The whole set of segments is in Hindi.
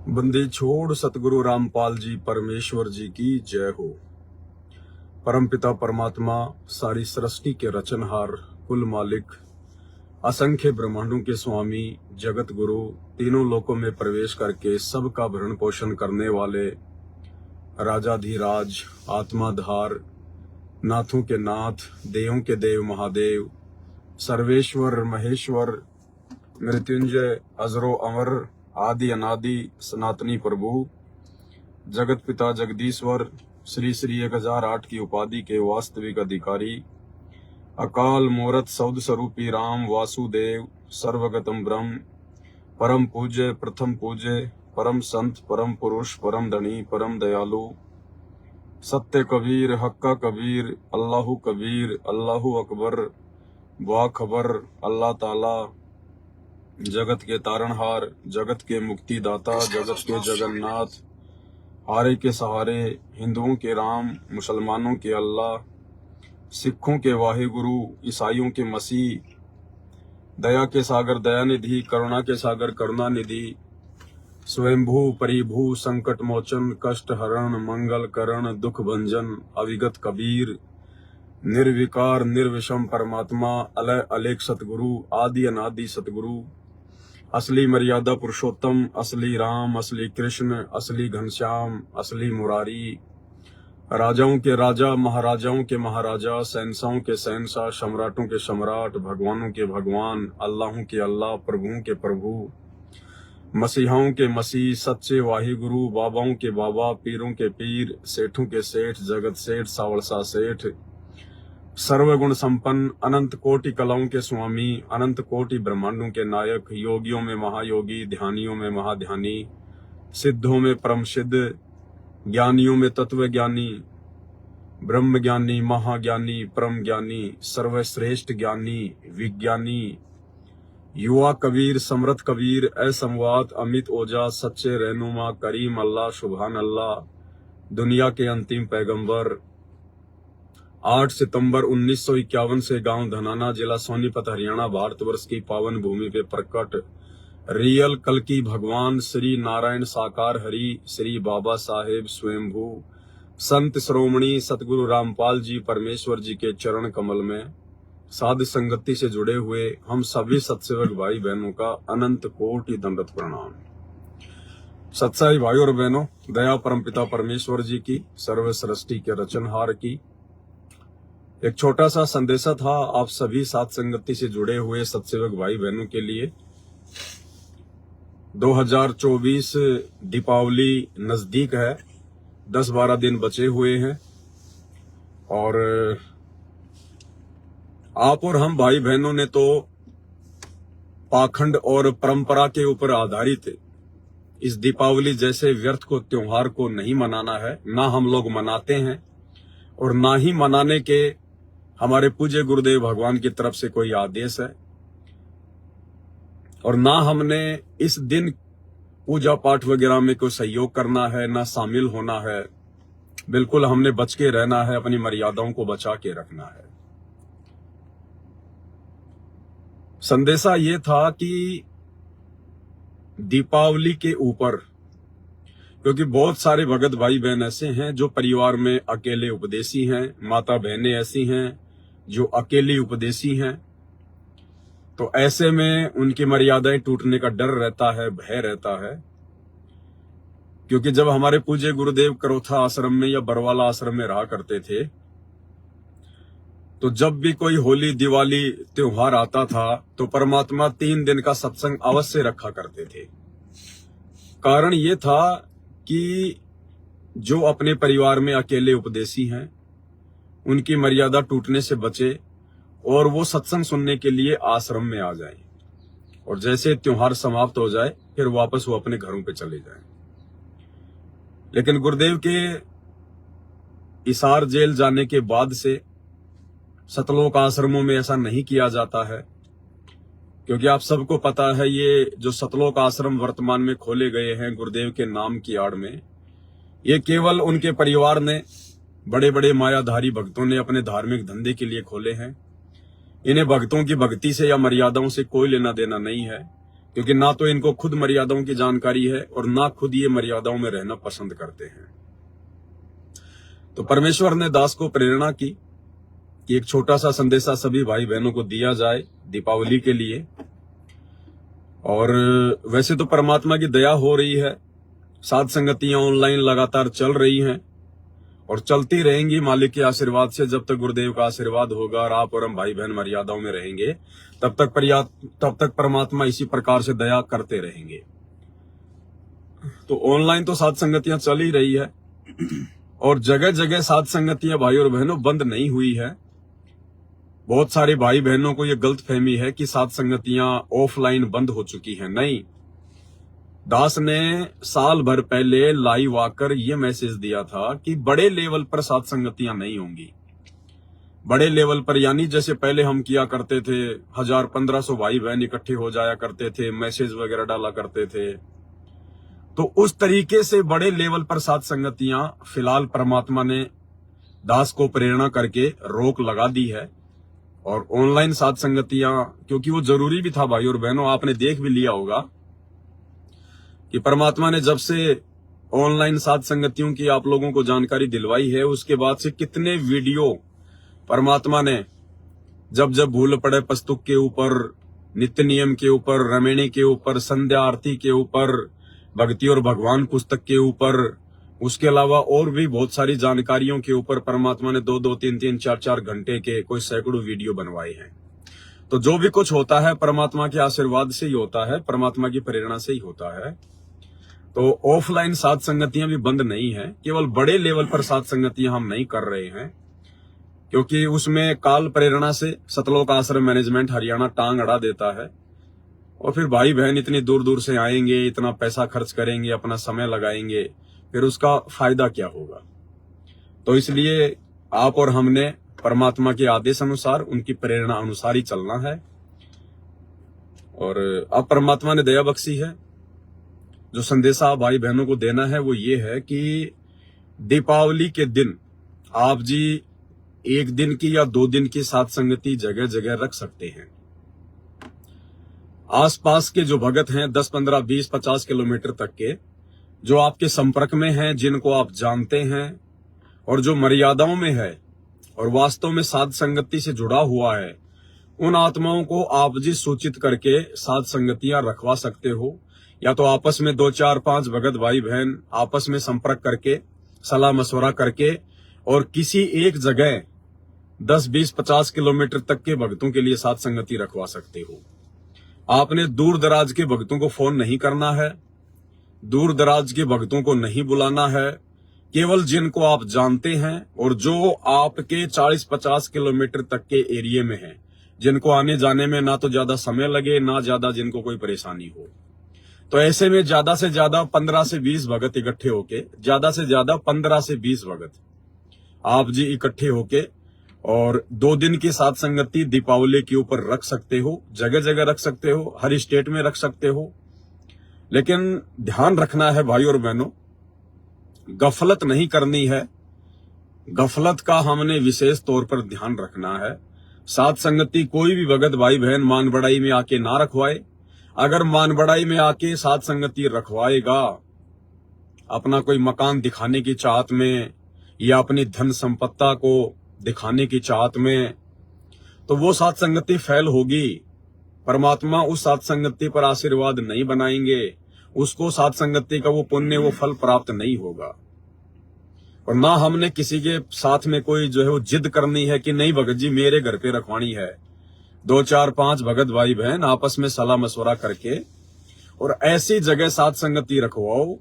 बंदी छोड़ सतगुरु रामपाल जी परमेश्वर जी की जय हो। परमपिता परमात्मा सारी सृष्टि के रचनहार, कुल मालिक, असंख्य ब्रह्मांडों के स्वामी, जगत गुरु, तीनों लोकों में प्रवेश करके सबका भरण पोषण करने वाले राजाधिराज, आत्माधार, नाथों के नाथ, देवों के देव महादेव, सर्वेश्वर महेश्वर, मृत्युंजय, अजरो अमर, आदि अनादि सनातनी प्रभु, जगत पिता जगदीश्वर, श्री श्री 1008 की उपाधि के वास्तविक अधिकारी, अकाल मूरत सौद स्वरूपी राम वासुदेव, सर्वगतम ब्रह्म, परम पूज्य, प्रथम पूज्य, परम संत, परम पुरुष, परम धनी, परम दयालु, सत्य कबीर, हक्का कबीर, अल्लाहु कबीर, अल्लाहु अकबर, बाखबर, अल्लाह ताला, जगत के तारणहार, जगत के मुक्तिदाता, जगत के जगन्नाथ, हारे के सहारे, हिंदुओं के राम, मुसलमानों के अल्लाह, सिखों के वाहिगुरु, ईसाइयों के मसीह, दया के सागर दयानिधि, करुणा के सागर करुणानिधि, स्वयंभू परिभू, संकट मोचन, कष्ट हरण, मंगल करण, दुख भंजन, अविगत कबीर, निर्विकार निर्विषम परमात्मा, अलय अलेख सतगुरु, आदि अनादि सतगुरु, असली मर्यादा पुरुषोत्तम, असली राम, असली कृष्ण, असली घनश्याम, असली मुरारी, राजाओं के राजा, महाराजाओं के महाराजा, शहंशाहों के शहंशाह, सम्राटों के सम्राट, भगवानों के भगवान, अल्लाहों के अल्लाह, प्रभुओं के प्रभु, मसीहाओं के मसीह, सच्चे वाहिगुरु, बाबाओं के बाबा, पीरों के पीर, सेठों के सेठ, जगत सेठ, सावलसा सेठ, सर्वगुण संपन्न, अनंत कोटि कलाओं के स्वामी, अनंत कोटि ब्रह्मांडों के नायक, योगियों में महायोगी, ध्यानियों में महाध्यानी, सिद्धों में परम सिद्ध, ज्ञानियों में तत्व ज्ञानी, ब्रह्म ज्ञानी, महाज्ञानी, परम ज्ञानी, सर्वश्रेष्ठ ज्ञानी, विज्ञानी, युवा कबीर, समृद्ध कबीर, असंवाद, अमित ओजा, सच्चे रहनुमा, करीम अल्लाह, सुभान अल्लाह, दुनिया के अंतिम पैगंबर, 8 सितंबर 1951 से गांव धनाना, जिला सोनीपत, हरियाणा, भारतवर्ष की पावन भूमि पे प्रकट रियल कल की भगवान श्री नारायण साकार हरि, श्री बाबा साहेब स्वयंभू, संत श्रोमणी सतगुरु रामपाल जी परमेश्वर जी के चरण कमल में साध संगति से जुड़े हुए हम सभी सत्सेवक भाई बहनों का अनंत कोटि दंडवत प्रणाम। सत्साई भाई और बहनों, दया परमपिता परमेश्वर जी की, सर्व सृष्टि के रचनहार की एक छोटा सा संदेशा था आप सभी साथ संगति से जुड़े हुए सत्सेवक भाई बहनों के लिए। 2024 दीपावली नजदीक है, 10-12 दिन बचे हुए हैं और आप और हम भाई बहनों ने तो पाखंड और परंपरा के ऊपर आधारित इस दीपावली जैसे व्यर्थ को त्योहार को नहीं मनाना है, ना हम लोग मनाते हैं और ना ही मनाने के हमारे पूज्य गुरुदेव भगवान की तरफ से कोई आदेश है और ना हमने इस दिन पूजा पाठ वगैरह में कोई सहयोग करना है, ना शामिल होना है। बिल्कुल हमने बच के रहना है, अपनी मर्यादाओं को बचा के रखना है। संदेशा ये था कि दीपावली के ऊपर, क्योंकि बहुत सारे भगत भाई बहन ऐसे हैं जो परिवार में अकेले उपदेशी हैं, माता बहनें ऐसी हैं जो अकेली उपदेशी हैं, तो ऐसे में उनकी मर्यादाएं टूटने का डर रहता है, भय रहता है। क्योंकि जब हमारे पूज्य गुरुदेव करोथा आश्रम में या बरवाला आश्रम में रहा करते थे, तो जब भी कोई होली दिवाली त्योहार आता था तो परमात्मा 3 दिन का सत्संग अवश्य रखा करते थे। कारण ये था कि जो अपने परिवार में अकेले उपदेशी हैं उनकी मर्यादा टूटने से बचे और वो सत्संग सुनने के लिए आश्रम में आ जाएं और जैसे त्योहार समाप्त हो जाए फिर वापस वो अपने घरों पे चले जाएं। लेकिन गुरुदेव के इसार जेल जाने के बाद से सतलोक आश्रमों में ऐसा नहीं किया जाता है, क्योंकि आप सबको पता है ये जो सतलोक आश्रम वर्तमान में खोले गए हैं गुरुदेव के नाम की आड़ में, ये केवल उनके परिवार ने, बड़े बड़े मायाधारी भक्तों ने अपने धार्मिक धंधे के लिए खोले हैं। इन्हें भक्तों की भक्ति से या मर्यादाओं से कोई लेना देना नहीं है। क्योंकि ना तो इनको खुद मर्यादाओं की जानकारी है और ना खुद ये मर्यादाओं में रहना पसंद करते हैं। तो परमेश्वर ने दास को प्रेरणा की कि एक छोटा सा संदेशा सभी भाई बहनों को दिया जाए दीपावली के लिए। और वैसे तो परमात्मा की दया हो रही है, साध संगतियां ऑनलाइन लगातार चल रही हैं और चलती रहेंगी मालिक के आशीर्वाद से। जब तक गुरुदेव का आशीर्वाद होगा और आप और हम भाई बहन मर्यादाओं में रहेंगे, तब तक परमात्मा इसी प्रकार से दया करते रहेंगे। तो ऑनलाइन तो साध संगतियां चल ही रही है और जगह जगह साध संगतियां भाई और बहनों बंद नहीं हुई है। बहुत सारे भाई बहनों को यह गलत फहमी है कि साध संगतियां ऑफलाइन बंद हो चुकी हैं। नहीं, दास ने साल भर पहले लाइव आकर यह मैसेज दिया था कि बड़े लेवल पर साध संगतियां नहीं होंगी। बड़े लेवल पर यानी जैसे पहले हम किया करते थे, 1000-1500 भाई बहन इकट्ठे हो जाया करते थे, मैसेज वगैरह डाला करते थे, तो उस तरीके से बड़े लेवल पर साध संगतियां फिलहाल परमात्मा ने दास को प्रेरणा करके रोक लगा दी है। और ऑनलाइन साध संगतियां, क्योंकि वो जरूरी भी था भाई और बहनों, आपने देख भी लिया होगा कि परमात्मा ने जब से ऑनलाइन साध संगतियों की आप लोगों को जानकारी दिलवाई है, उसके बाद से कितने वीडियो परमात्मा ने जब जब भूल पड़े पुस्तक के ऊपर, नित्य नियम के ऊपर, रमेणी के ऊपर, संध्या आरती के ऊपर, भक्ति और भगवान पुस्तक के ऊपर, उसके अलावा और भी बहुत सारी जानकारियों के ऊपर परमात्मा ने 2-2, 3-3, 4-4 घंटे के कोई सैकड़ों वीडियो बनवाए हैं। तो जो भी कुछ होता है परमात्मा के आशीर्वाद से ही होता है, परमात्मा की प्रेरणा से ही होता है। तो ऑफलाइन साध संगतियां भी बंद नहीं है, केवल बड़े लेवल पर साध संगतियां हम नहीं कर रहे हैं, क्योंकि उसमें काल प्रेरणा से सतलोक आश्रम मैनेजमेंट हरियाणा टांग अड़ा देता है। और फिर भाई बहन इतनी दूर दूर से आएंगे, इतना पैसा खर्च करेंगे, अपना समय लगाएंगे, फिर उसका फायदा क्या होगा। तो इसलिए आप और हमने परमात्मा के आदेश अनुसार, उनकी प्रेरणा अनुसार ही चलना है। और अब परमात्मा ने दया बख्शी है, जो संदेशा भाई बहनों को देना है वो ये है कि दीपावली के दिन आप जी 1 दिन की या 2 दिन की साध संगति जगह जगह रख सकते हैं। आसपास के जो भगत हैं 10, 15, 20, 50 किलोमीटर तक के, जो आपके संपर्क में हैं, जिनको आप जानते हैं और जो मर्यादाओं में है और वास्तव में साध संगति से जुड़ा हुआ है, उन आत्माओं को आप जी सूचित करके साध संगतियां रखवा सकते हो। या तो आपस में 2, 4, 5 भगत भाई बहन आपस में संपर्क करके, सलाह मशवरा करके, और किसी एक जगह 10, 20, 50 किलोमीटर तक के भक्तों के लिए साध संगति रखवा सकते हो। आपने दूर दराज के भक्तों को फोन नहीं करना है, दूर दराज के भक्तों को नहीं बुलाना है, केवल जिनको आप जानते हैं और जो आपके 40-50 किलोमीटर तक के एरिया में है, जिनको आने जाने में ना तो ज्यादा समय लगे, ना ज्यादा जिनको कोई परेशानी हो। तो ऐसे में ज्यादा से ज्यादा 15 से 20 भगत इकट्ठे होके, ज्यादा से ज्यादा 15 से 20 भगत आप जी इकट्ठे होके और 2 दिन की साध संगति दीपावली के ऊपर रख सकते हो, जगह जगह रख सकते हो, हर स्टेट में रख सकते हो। लेकिन ध्यान रखना है भाई और बहनों, गफलत नहीं करनी है। गफलत का हमने विशेष तौर पर ध्यान रखना है। साध संगति कोई भी भगत भाई बहन मान बढ़ाई में आके ना रखवाए। अगर मान बढ़ाई में आके साध संगति रखवाएगा अपना कोई मकान दिखाने की चाहत में या अपनी धन संपत्ता को दिखाने की चाहत में, तो वो साध संगति फैल होगी। परमात्मा उस साध संगति पर आशीर्वाद नहीं बनाएंगे, उसको साध संगति का वो पुण्य, वो फल प्राप्त नहीं होगा। और ना हमने किसी के साथ में कोई जो है वो जिद करनी है कि नहीं भगत जी मेरे घर पे रखवानी है। 2, 4, 5 भगत भाई बहन आपस में सलाह मशवरा करके और ऐसी जगह साध संगति रखवाओ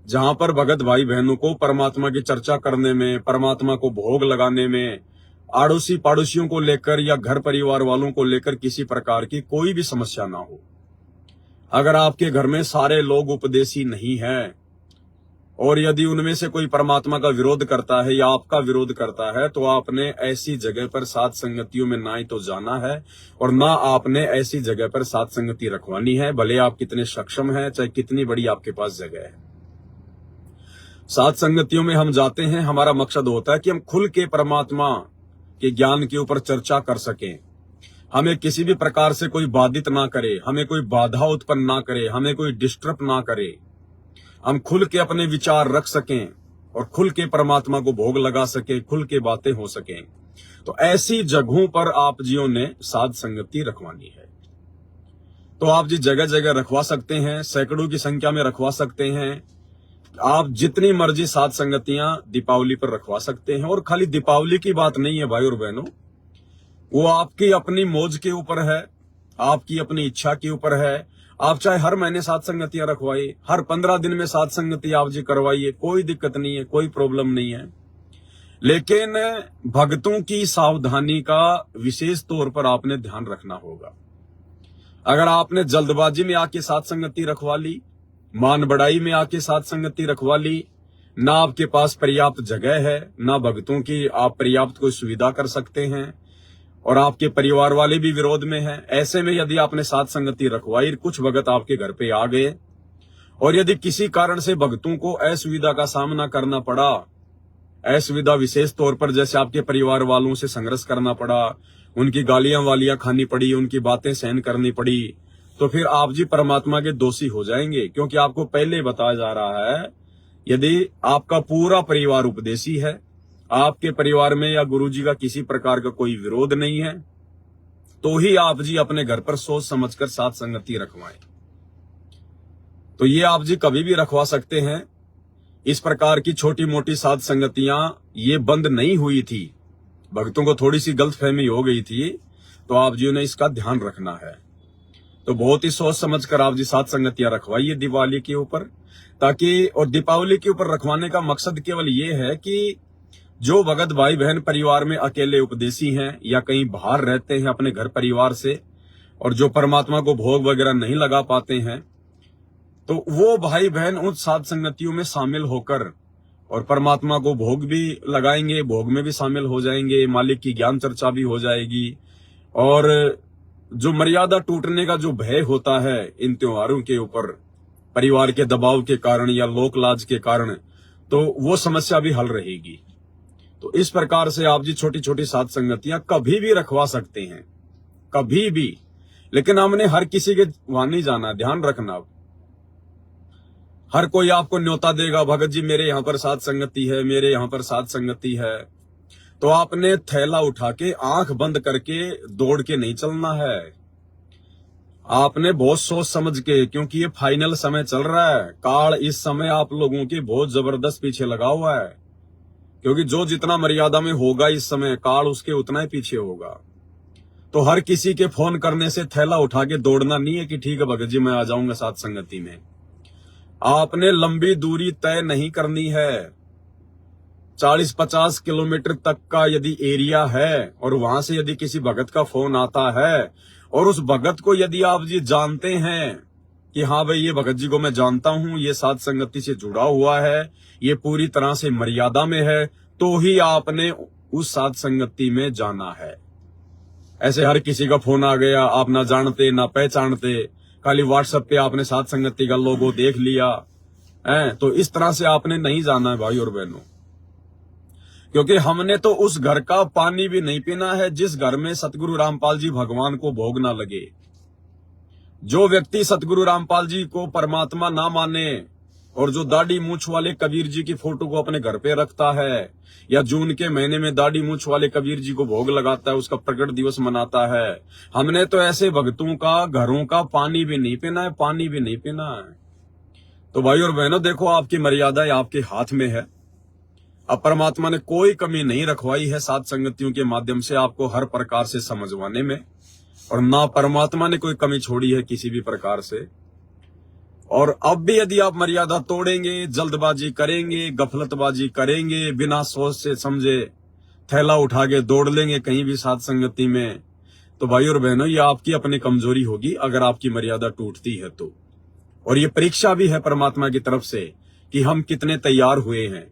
जहां पर भगत भाई बहनों को परमात्मा की चर्चा करने में, परमात्मा को भोग लगाने में, आड़ोसी पाड़ोसियों को लेकर या घर परिवार वालों को लेकर किसी प्रकार की कोई भी समस्या ना हो। अगर आपके घर में सारे लोग उपदेशी नहीं हैं और यदि उनमें से कोई परमात्मा का विरोध करता है या आपका विरोध करता है, तो आपने ऐसी जगह पर साध संगतियों में ना ही तो जाना है और ना आपने ऐसी जगह पर साध संगति रखवानी है, भले आप कितने सक्षम हैं, चाहे कितनी बड़ी आपके पास जगह है। साध संगतियों में हम जाते हैं, हमारा मकसद होता है कि हम खुल के परमात्मा के ज्ञान के ऊपर चर्चा कर सकें, हमें किसी भी प्रकार से कोई बाधित ना करे, हमें कोई बाधा उत्पन्न ना करे, हमें कोई डिस्टर्ब ना करे। हम खुल के अपने विचार रख सकें और खुल के परमात्मा को भोग लगा सके, खुल के बातें हो सकें। तो ऐसी जगहों पर आप जियों ने साध संगति रखवानी है। तो आप जी जगह जगह रखवा सकते हैं, सैकड़ों की संख्या में रखवा सकते हैं। आप जितनी मर्जी साध संगतियां दीपावली पर रखवा सकते हैं। और खाली दीपावली की बात नहीं है भाई और बहनों, वो आपकी अपनी मौज के ऊपर है, आपकी अपनी इच्छा के ऊपर है। आप चाहे हर महीने साध संगतियां रखवाइए, हर 15 दिन में साध संगति आप जी करवाइए, कोई दिक्कत नहीं है, कोई प्रॉब्लम नहीं है। लेकिन भक्तों की सावधानी का विशेष तौर पर आपने ध्यान रखना होगा। अगर आपने जल्दबाजी में आके साध संगति रखवा ली, मान बढ़ाई में आके साध संगति रखवा ली, ना आपके पास पर्याप्त जगह है, ना भक्तों की आप पर्याप्त कोई सुविधा कर सकते हैं, और आपके परिवार वाले भी विरोध में हैं, ऐसे में यदि आपने साध संगति रखवाई, कुछ भगत आपके घर पे आ गए और यदि किसी कारण से भक्तों को असुविधा का सामना करना पड़ा, असुविधा विशेष तौर पर जैसे आपके परिवार वालों से संघर्ष करना पड़ा, उनकी गालियां वालियां खानी पड़ी, उनकी बातें सहन करनी पड़ी, तो फिर आप जी परमात्मा के दोषी हो जाएंगे। क्योंकि आपको पहले बताया जा रहा है, यदि आपका पूरा परिवार उपदेशी है, आपके परिवार में या गुरुजी का किसी प्रकार का कोई विरोध नहीं है, तो ही आप जी अपने घर पर सोच समझकर साध संगति रखवाएं। तो ये आप जी कभी भी रखवा सकते हैं। इस प्रकार की छोटी मोटी साध संगतियां ये बंद नहीं हुई थी, भक्तों को थोड़ी सी गलतफहमी हो गई थी, तो आप जी ने इसका ध्यान रखना है। तो बहुत ही सोच समझकर आप जी साध संगतियां रखवाइए दिवाली के ऊपर, ताकि, और दीपावली के ऊपर रखवाने का मकसद केवल ये है कि जो भगत भाई बहन परिवार में अकेले उपदेशी हैं या कहीं बाहर रहते हैं अपने घर परिवार से, और जो परमात्मा को भोग वगैरह नहीं लगा पाते हैं, तो वो भाई बहन उन साध संगतियों में शामिल होकर और परमात्मा को भोग भी लगाएंगे, भोग में भी शामिल हो जाएंगे, मालिक की ज्ञान चर्चा भी हो जाएगी। और जो मर्यादा टूटने का जो भय होता है इन त्योहारों के ऊपर परिवार के दबाव के कारण या लोक लाज के कारण, तो वो समस्या भी हल रहेगी। तो इस प्रकार से आप जी छोटी छोटी साध संगतियां कभी भी रखवा सकते हैं, कभी भी। लेकिन हमने हर किसी के वहां नहीं जाना, ध्यान रखना। हर कोई आपको न्योता देगा, भगत जी मेरे यहाँ पर साध संगति है, मेरे यहाँ पर साध संगति है, तो आपने थैला उठा के आंख बंद करके दौड़ के नहीं चलना है। आपने बहुत सोच समझ के, क्योंकि ये फाइनल समय चल रहा है, काल इस समय आप लोगों की बहुत जबरदस्त पीछे लगा हुआ है। क्योंकि जो जितना मर्यादा में होगा इस समय, काल उसके उतना ही पीछे होगा। तो हर किसी के फोन करने से थैला उठा के दौड़ना नहीं है कि ठीक है भगत जी मैं आ जाऊंगा साध संगति में। आपने लंबी दूरी तय नहीं करनी है। 40-50 किलोमीटर तक का यदि एरिया है और वहां से यदि किसी भगत का फोन आता है और उस भगत को यदि आप जी जानते हैं कि हाँ भाई ये भगत जी को मैं जानता हूं, ये साध संगति से जुड़ा हुआ है, ये पूरी तरह से मर्यादा में है, तो ही आपने उस साध संगति में जाना है। ऐसे हर किसी का फोन आ गया, आप ना जानते ना पहचानते, खाली व्हाट्सएप पे आपने साध संगति का लोगो देख लिया है, तो इस तरह से आपने नहीं जाना है भाई और बहनों। क्योंकि हमने तो उस घर का पानी भी नहीं पीना है जिस घर में सतगुरु रामपाल जी भगवान को भोग ना लगे। जो व्यक्ति सतगुरु रामपाल जी को परमात्मा ना माने और जो दाढ़ी मूछ वाले कबीर जी की फोटो को अपने घर पे रखता है, या जून के महीने में दाढ़ी मूछ वाले कबीर जी को भोग लगाता है, उसका प्रकट दिवस मनाता है, हमने तो ऐसे भक्तों का घरों का पानी भी नहीं पीना है, पानी भी नहीं पीना है। तो भाई और बहनों देखो, आपकी मर्यादा आपके हाथ में है। अब परमात्मा ने कोई कमी नहीं रखवाई है साध संगतियों के माध्यम से आपको हर प्रकार से समझवाने में, और ना परमात्मा ने कोई कमी छोड़ी है किसी भी प्रकार से। और अब भी यदि आप मर्यादा तोड़ेंगे, जल्दबाजी करेंगे, गफलतबाजी करेंगे, बिना सोच से समझे थैला उठा के दौड़ लेंगे कहीं भी साध संगति में, तो भाई और बहनों ये आपकी अपनी कमजोरी होगी अगर आपकी मर्यादा टूटती है तो। और ये परीक्षा भी है परमात्मा की तरफ से कि हम कितने तैयार हुए हैं।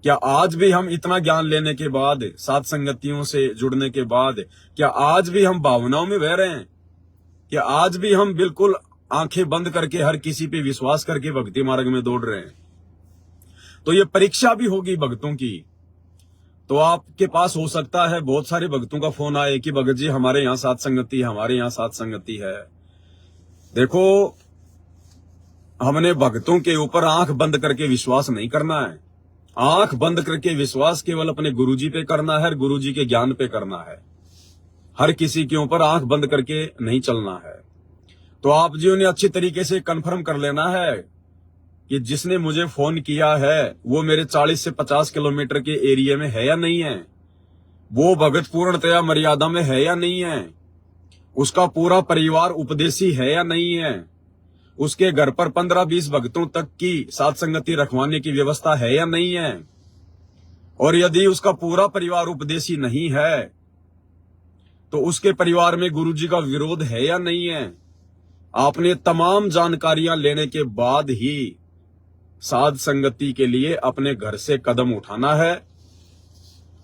क्या आज भी हम इतना ज्ञान लेने के बाद, साध संगतियों से जुड़ने के बाद, क्या आज भी हम भावनाओं में बह रहे हैं? क्या आज भी हम बिल्कुल आंखें बंद करके हर किसी पे विश्वास करके भक्ति मार्ग में दौड़ रहे हैं? तो ये परीक्षा भी होगी भक्तों की। तो आपके पास हो सकता है बहुत सारे भक्तों का फोन आए कि भगत जी हमारे यहाँ साथ संगति है, हमारे यहाँ साथ संगति है। देखो, हमने भक्तों के ऊपर आंख बंद करके विश्वास नहीं करना है। आंख बंद करके विश्वास केवल अपने गुरुजी पे करना है, गुरुजी के ज्ञान पे करना है। हर किसी के ऊपर आंख बंद करके नहीं चलना है। तो आप जी ने अच्छी तरीके से कंफर्म कर लेना है कि जिसने मुझे फोन किया है वो मेरे 40 से 50 किलोमीटर के एरिया में है या नहीं है, वो भगत पूर्णतया मर्यादा में है या नहीं है, उसका पूरा परिवार उपदेशी है या नहीं है, उसके घर पर 15-20 भक्तों तक की साथ संगति रखवाने की व्यवस्था है या नहीं है, और यदि उसका पूरा परिवार उपदेशी नहीं है तो उसके परिवार में गुरुजी का विरोध है या नहीं है। आपने तमाम जानकारियां लेने के बाद ही साध संगति के लिए अपने घर से कदम उठाना है,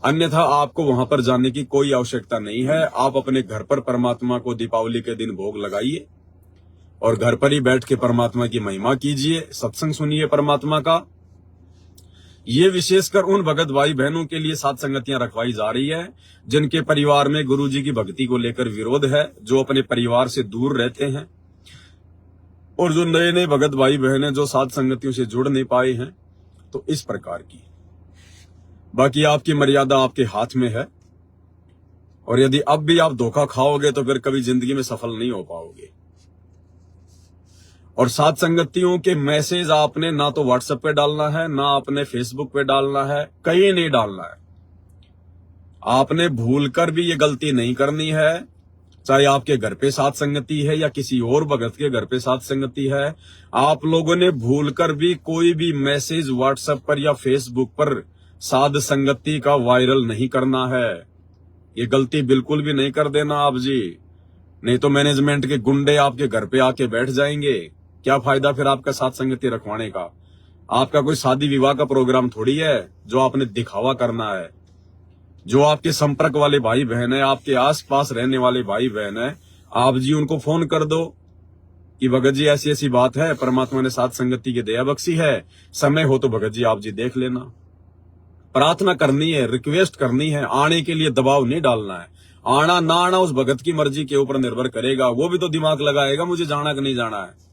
अन्यथा आपको वहां पर जाने की कोई आवश्यकता नहीं है। आप अपने घर पर परमात्मा को दीपावली के दिन भोग लगाइए और घर पर ही बैठ के परमात्मा की महिमा कीजिए, सत्संग सुनिए परमात्मा का। ये विशेषकर उन भगत भाई बहनों के लिए साथ संगतियां रखवाई जा रही है जिनके परिवार में गुरुजी की भक्ति को लेकर विरोध है, जो अपने परिवार से दूर रहते हैं, और जो नए नए भगत भाई बहन हैं जो साथ संगतियों से जुड़ नहीं पाए हैं। तो इस प्रकार की, बाकी आपकी मर्यादा आपके हाथ में है, और यदि अब भी आप धोखा खाओगे तो फिर कभी जिंदगी में सफल नहीं हो पाओगे। और साथ संगतियों के मैसेज आपने ना तो व्हाट्सएप पे डालना है, ना आपने फेसबुक पे डालना है, कहीं नहीं डालना है। आपने भूलकर भी ये गलती नहीं करनी है, चाहे आपके घर पे साथ संगति है या किसी और भगत के घर पे साथ संगति है। आप लोगों ने भूलकर भी कोई भी मैसेज व्हाट्सएप पर या फेसबुक पर साध संगति का वायरल नहीं करना है। ये गलती बिल्कुल भी नहीं कर देना आप जी, नहीं तो मैनेजमेंट के गुंडे आपके घर पे आके बैठ जाएंगे। क्या फायदा फिर आपका साथ संगति रखवाने का। आपका कोई शादी विवाह का प्रोग्राम थोड़ी है जो आपने दिखावा करना है। जो आपके संपर्क वाले भाई बहन है, आपके आसपास रहने वाले भाई बहन है, आप जी उनको फोन कर दो कि भगत जी ऐसी ऐसी बात है, परमात्मा ने साथ संगति की दया बख्शी है, समय हो तो भगत जी आप जी देख लेना। प्रार्थना करनी है, रिक्वेस्ट करनी है, आने के लिए दबाव नहीं डालना है। आना ना आना उस भगत की मर्जी के ऊपर निर्भर करेगा, वो भी तो दिमाग लगाएगा मुझे जाना कि नहीं जाना है।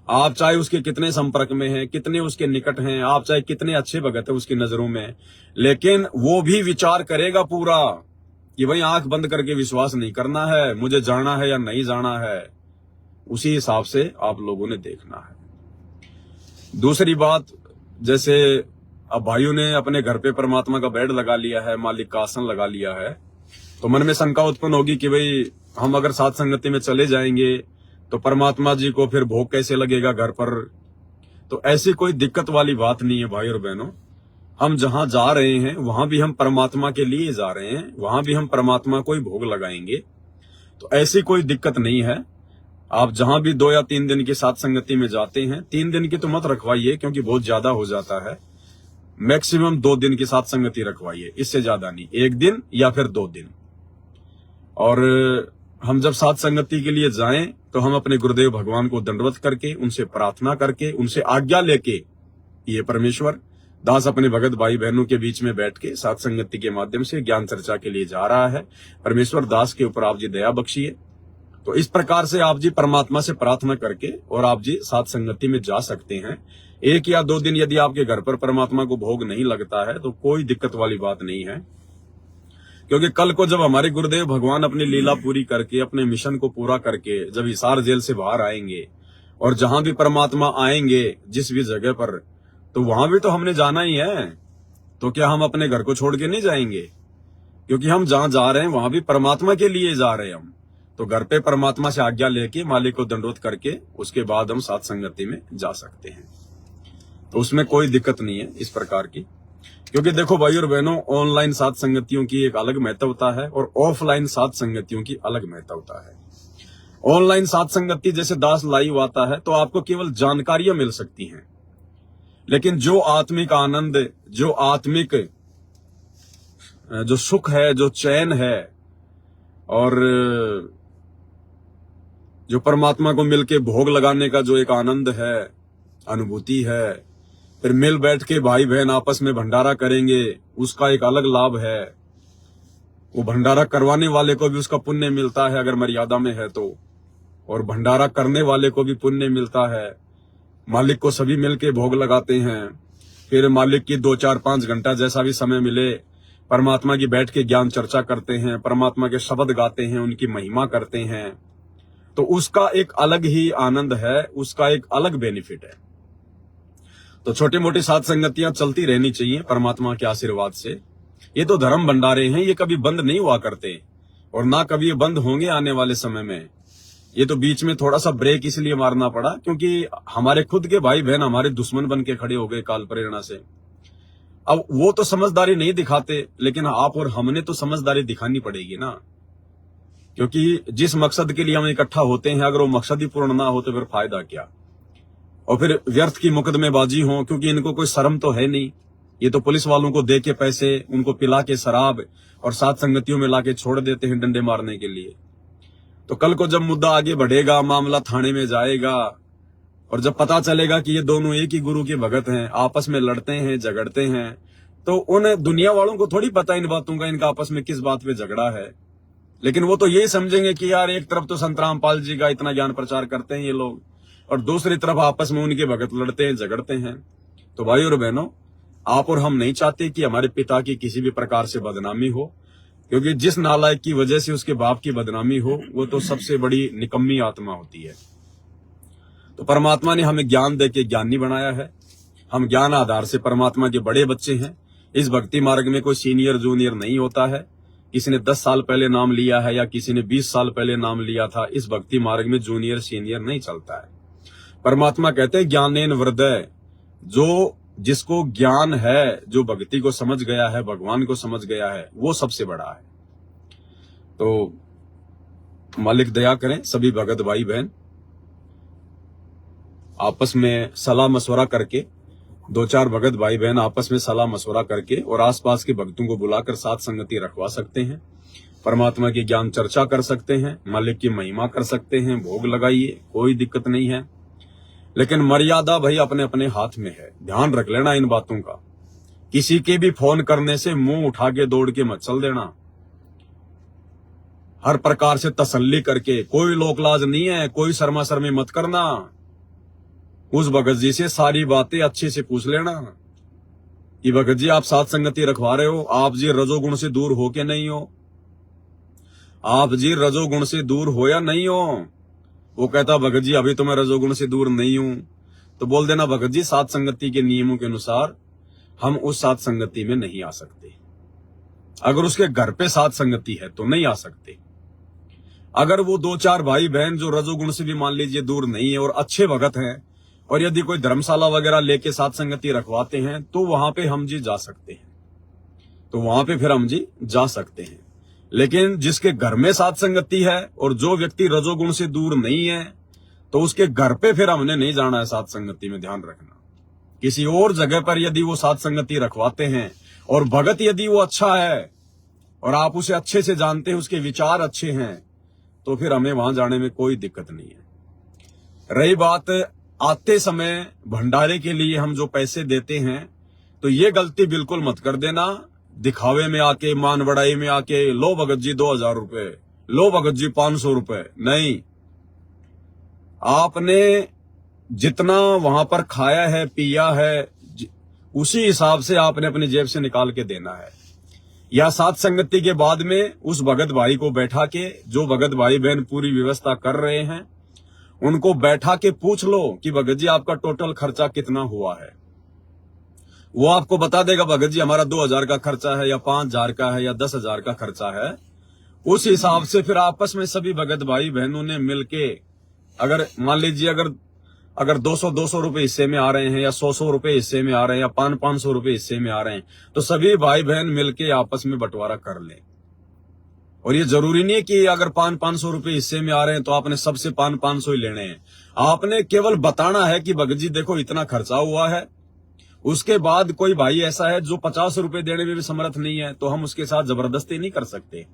आप चाहे उसके कितने संपर्क में हैं, कितने उसके निकट हैं, आप चाहे कितने अच्छे भगत है उसकी नजरों में, लेकिन वो भी विचार करेगा पूरा कि भाई आंख बंद करके विश्वास नहीं करना है, मुझे जाना है या नहीं जाना है। उसी हिसाब से आप लोगों ने देखना है। दूसरी बात, जैसे अब भाइयों ने अपने घर पे परमात्मा का बेड लगा लिया है, मालिक का आसन लगा लिया है, तो मन में शंका उत्पन्न होगी कि भाई हम अगर साथ संगति में चले जाएंगे तो परमात्मा जी को फिर भोग कैसे लगेगा घर पर। तो ऐसी कोई दिक्कत वाली बात नहीं है भाई और बहनों। हम जहां जा रहे हैं वहां भी हम परमात्मा के लिए जा रहे हैं, वहां भी हम परमात्मा को ही भोग लगाएंगे। तो ऐसी कोई दिक्कत नहीं है। आप जहां भी 2 या 3 दिन की साथ संगति में जाते हैं, 3 दिन की तो मत रखवाइए क्योंकि बहुत ज्यादा हो जाता है। मैक्सिमम 2 दिन की साथ संगति रखवाइए, इससे ज्यादा नहीं, 1 दिन या फिर 2 दिन। और हम जब साथ संगति के लिए जाएं तो हम अपने गुरुदेव भगवान को दंडवत करके, उनसे प्रार्थना करके, उनसे आज्ञा लेके, ये परमेश्वर दास अपने भगत भाई बहनों के बीच में बैठ के साथ संगति के माध्यम से ज्ञान चर्चा के लिए जा रहा है, परमेश्वर दास के ऊपर आप जी दया बख्शिए। तो इस प्रकार से आप जी परमात्मा से प्रार्थना करके और आप जी साथ संगति में जा सकते हैं। 1 या 2 दिन यदि आपके घर पर परमात्मा को भोग नहीं लगता है तो कोई दिक्कत वाली बात नहीं है, क्योंकि कल को जब हमारे गुरुदेव भगवान अपनी लीला पूरी करके, अपने मिशन को पूरा करके जब हिसार जेल से बाहर आएंगे और जहां भी परमात्मा आएंगे जिस भी जगह पर, तो वहां भी तो हमने जाना ही है। तो क्या हम अपने घर को छोड़ के नहीं जाएंगे? क्योंकि हम जहां जा रहे हैं वहां भी परमात्मा के लिए जा रहे हैं हम। तो घर पे परमात्मा से आज्ञा लेके, मालिक को दंडोत करके, उसके बाद हम साथ संगति में जा सकते हैं। तो उसमें कोई दिक्कत नहीं है इस प्रकार की। क्योंकि देखो भाई और बहनों, ऑनलाइन साथ संगतियों की एक अलग महत्वता है और ऑफलाइन साथ संगतियों की अलग महत्वता है। ऑनलाइन साथ संगति जैसे दास लाइव आता है तो आपको केवल जानकारियां मिल सकती हैं, लेकिन जो आत्मिक आनंद, जो आत्मिक जो सुख है, जो चैन है, और जो परमात्मा को मिलके भोग लगाने का जो एक आनंद है, अनुभूति है, फिर मिल बैठ के भाई बहन आपस में भंडारा करेंगे, उसका एक अलग लाभ है। वो भंडारा करवाने वाले को भी उसका पुण्य मिलता है अगर मर्यादा में है तो, और भंडारा करने वाले को भी पुण्य मिलता है। मालिक को सभी मिलके भोग लगाते हैं। फिर मालिक की 2, 4, 5 घंटा जैसा भी समय मिले परमात्मा की बैठ के ज्ञान चर्चा करते हैं, परमात्मा के शब्द गाते हैं, उनकी महिमा करते हैं, तो उसका एक अलग ही आनंद है, उसका एक अलग बेनिफिट है। तो छोटी मोटी साध संगतियां चलती रहनी चाहिए परमात्मा के आशीर्वाद से। ये तो धर्म भंडारे हैं, ये कभी बंद नहीं हुआ करते और ना कभी ये बंद होंगे आने वाले समय में। ये तो बीच में थोड़ा सा ब्रेक इसलिए मारना पड़ा क्योंकि हमारे खुद के भाई बहन हमारे दुश्मन बन के खड़े हो गए काल प्रेरणा से। अब वो तो समझदारी नहीं दिखाते, लेकिन आप और हमने तो समझदारी दिखानी पड़ेगी ना, क्योंकि जिस मकसद के लिए हम इकट्ठा होते हैं अगर वो मकसद ही पूर्ण ना हो तो फिर फायदा क्या। और फिर व्यर्थ की मुकदमेबाजी हो, क्योंकि इनको कोई शर्म तो है नहीं। ये तो पुलिस वालों को दे के पैसे, उनको पिला के शराब और साथ संगतियों में लाके छोड़ देते हैं डंडे मारने के लिए। तो कल को जब मुद्दा आगे बढ़ेगा, मामला थाने में जाएगा और जब पता चलेगा कि ये दोनों एक ही गुरु के भगत हैं, आपस में लड़ते हैं, झगड़ते हैं, तो उन दुनिया वालों को थोड़ी पता इन बातों का, इनका आपस में किस बात पे झगड़ा है। लेकिन वो तो यही समझेंगे कि यार एक तरफ तो संत रामपाल जी का इतना ज्ञान प्रचार करते हैं ये लोग, और दूसरी तरफ आपस में उनके भगत लड़ते हैं, झगड़ते हैं। तो भाई और बहनों, आप और हम नहीं चाहते कि हमारे पिता की किसी भी प्रकार से बदनामी हो, क्योंकि जिस नालायक की वजह से उसके बाप की बदनामी हो वो तो सबसे बड़ी निकम्मी आत्मा होती है। तो परमात्मा ने हमें ज्ञान देके ज्ञानी बनाया है। हम ज्ञान आधार से परमात्मा के बड़े बच्चे हैं। इस भक्ति मार्ग में कोई सीनियर जूनियर नहीं होता है। किसी ने 10 साल पहले नाम लिया है या किसी ने 20 साल पहले नाम लिया था, इस भक्ति मार्ग में जूनियर सीनियर नहीं चलता है। परमात्मा कहते हैं ज्ञानेन वृद्धय, जो जिसको ज्ञान है, जो भक्ति को समझ गया है, भगवान को समझ गया है, वो सबसे बड़ा है। तो मालिक दया करें, सभी भगत भाई बहन आपस में सलाह मशवरा करके, 2-4 भगत भाई बहन आपस में सलाह मशवरा करके और आसपास के भक्तों को बुलाकर साथ संगति रखवा सकते हैं, परमात्मा की ज्ञान चर्चा कर सकते हैं, मालिक की महिमा कर सकते हैं, भोग लगाइए, कोई दिक्कत नहीं है। लेकिन मर्यादा भाई अपने अपने हाथ में है, ध्यान रख लेना इन बातों का। किसी के भी फोन करने से मुंह उठा के दौड़ के मत चल देना, हर प्रकार से तसल्ली करके, कोई लोकलाज नहीं है, कोई शर्मा शर्मी मत करना। उस भगत जी से सारी बातें अच्छे से पूछ लेना कि भगत जी आप साथ संगति रखवा रहे हो, आप जी रजोगुण से दूर हो के नहीं हो, आप जी रजोगुण से दूर हो या नहीं हो। वो कहता भगत जी अभी तो मैं रजोगुण से दूर नहीं हूं, तो बोल देना भगत जी साथ संगति के नियमों के अनुसार हम उस साथ संगति में नहीं आ सकते। अगर उसके घर पे साथ संगति है तो नहीं आ सकते। अगर वो 2-4 भाई बहन जो रजोगुण से भी मान लीजिए दूर नहीं है और अच्छे भगत हैं, और यदि कोई धर्मशाला वगैरह लेके साथ संगति रखवाते हैं, तो वहां पे हम जी जा सकते हैं, तो वहां पे फिर हम जी जा सकते हैं। लेकिन जिसके घर में साथ संगति है और जो व्यक्ति रजोगुण से दूर नहीं है, तो उसके घर पे फिर हमने नहीं जाना है साथ संगति में, ध्यान रखना। किसी और जगह पर यदि वो साथ संगति रखवाते हैं और भगत यदि वो अच्छा है और आप उसे अच्छे से जानते हैं, उसके विचार अच्छे हैं, तो फिर हमें वहां जाने में कोई दिक्कत नहीं है। रही बात आते समय भंडारे के लिए हम जो पैसे देते हैं, तो ये गलती बिल्कुल मत कर देना, दिखावे में आके, मान बढ़ाई में आके, लो भगत जी 2000 रुपए, लो भगत जी 500 रुपए। नहीं, आपने जितना वहां पर खाया है, पिया है, उसी हिसाब से आपने अपनी जेब से निकाल के देना है। या साथ संगति के बाद में उस भगत भाई को बैठा के, जो भगत भाई बहन पूरी व्यवस्था कर रहे हैं, उनको बैठा के पूछ लो कि भगत जी आपका टोटल खर्चा कितना हुआ है। वो आपको बता देगा भगत जी हमारा 2000 का खर्चा है या 5000 का है या 10,000 का खर्चा है। उस हिसाब से फिर आपस में सभी भगत भाई बहनों ने मिलके, अगर मान लीजिए अगर 200 रुपए हिस्से में आ रहे हैं या 100 रुपए हिस्से में आ रहे हैं या 500 रुपए हिस्से में आ रहे हैं, तो सभी भाई बहन मिलके आपस में बंटवारा कर लें। और ये जरूरी नहीं है कि अगर 500 रुपए हिस्से में आ रहे हैं तो आपने सबसे 500 ही लेने हैं। आपने केवल बताना है कि भगत जी देखो इतना खर्चा हुआ है। उसके बाद कोई भाई ऐसा है जो 50 रुपए देने में भी समर्थ नहीं है, तो हम उसके साथ जबरदस्ती नहीं कर सकते।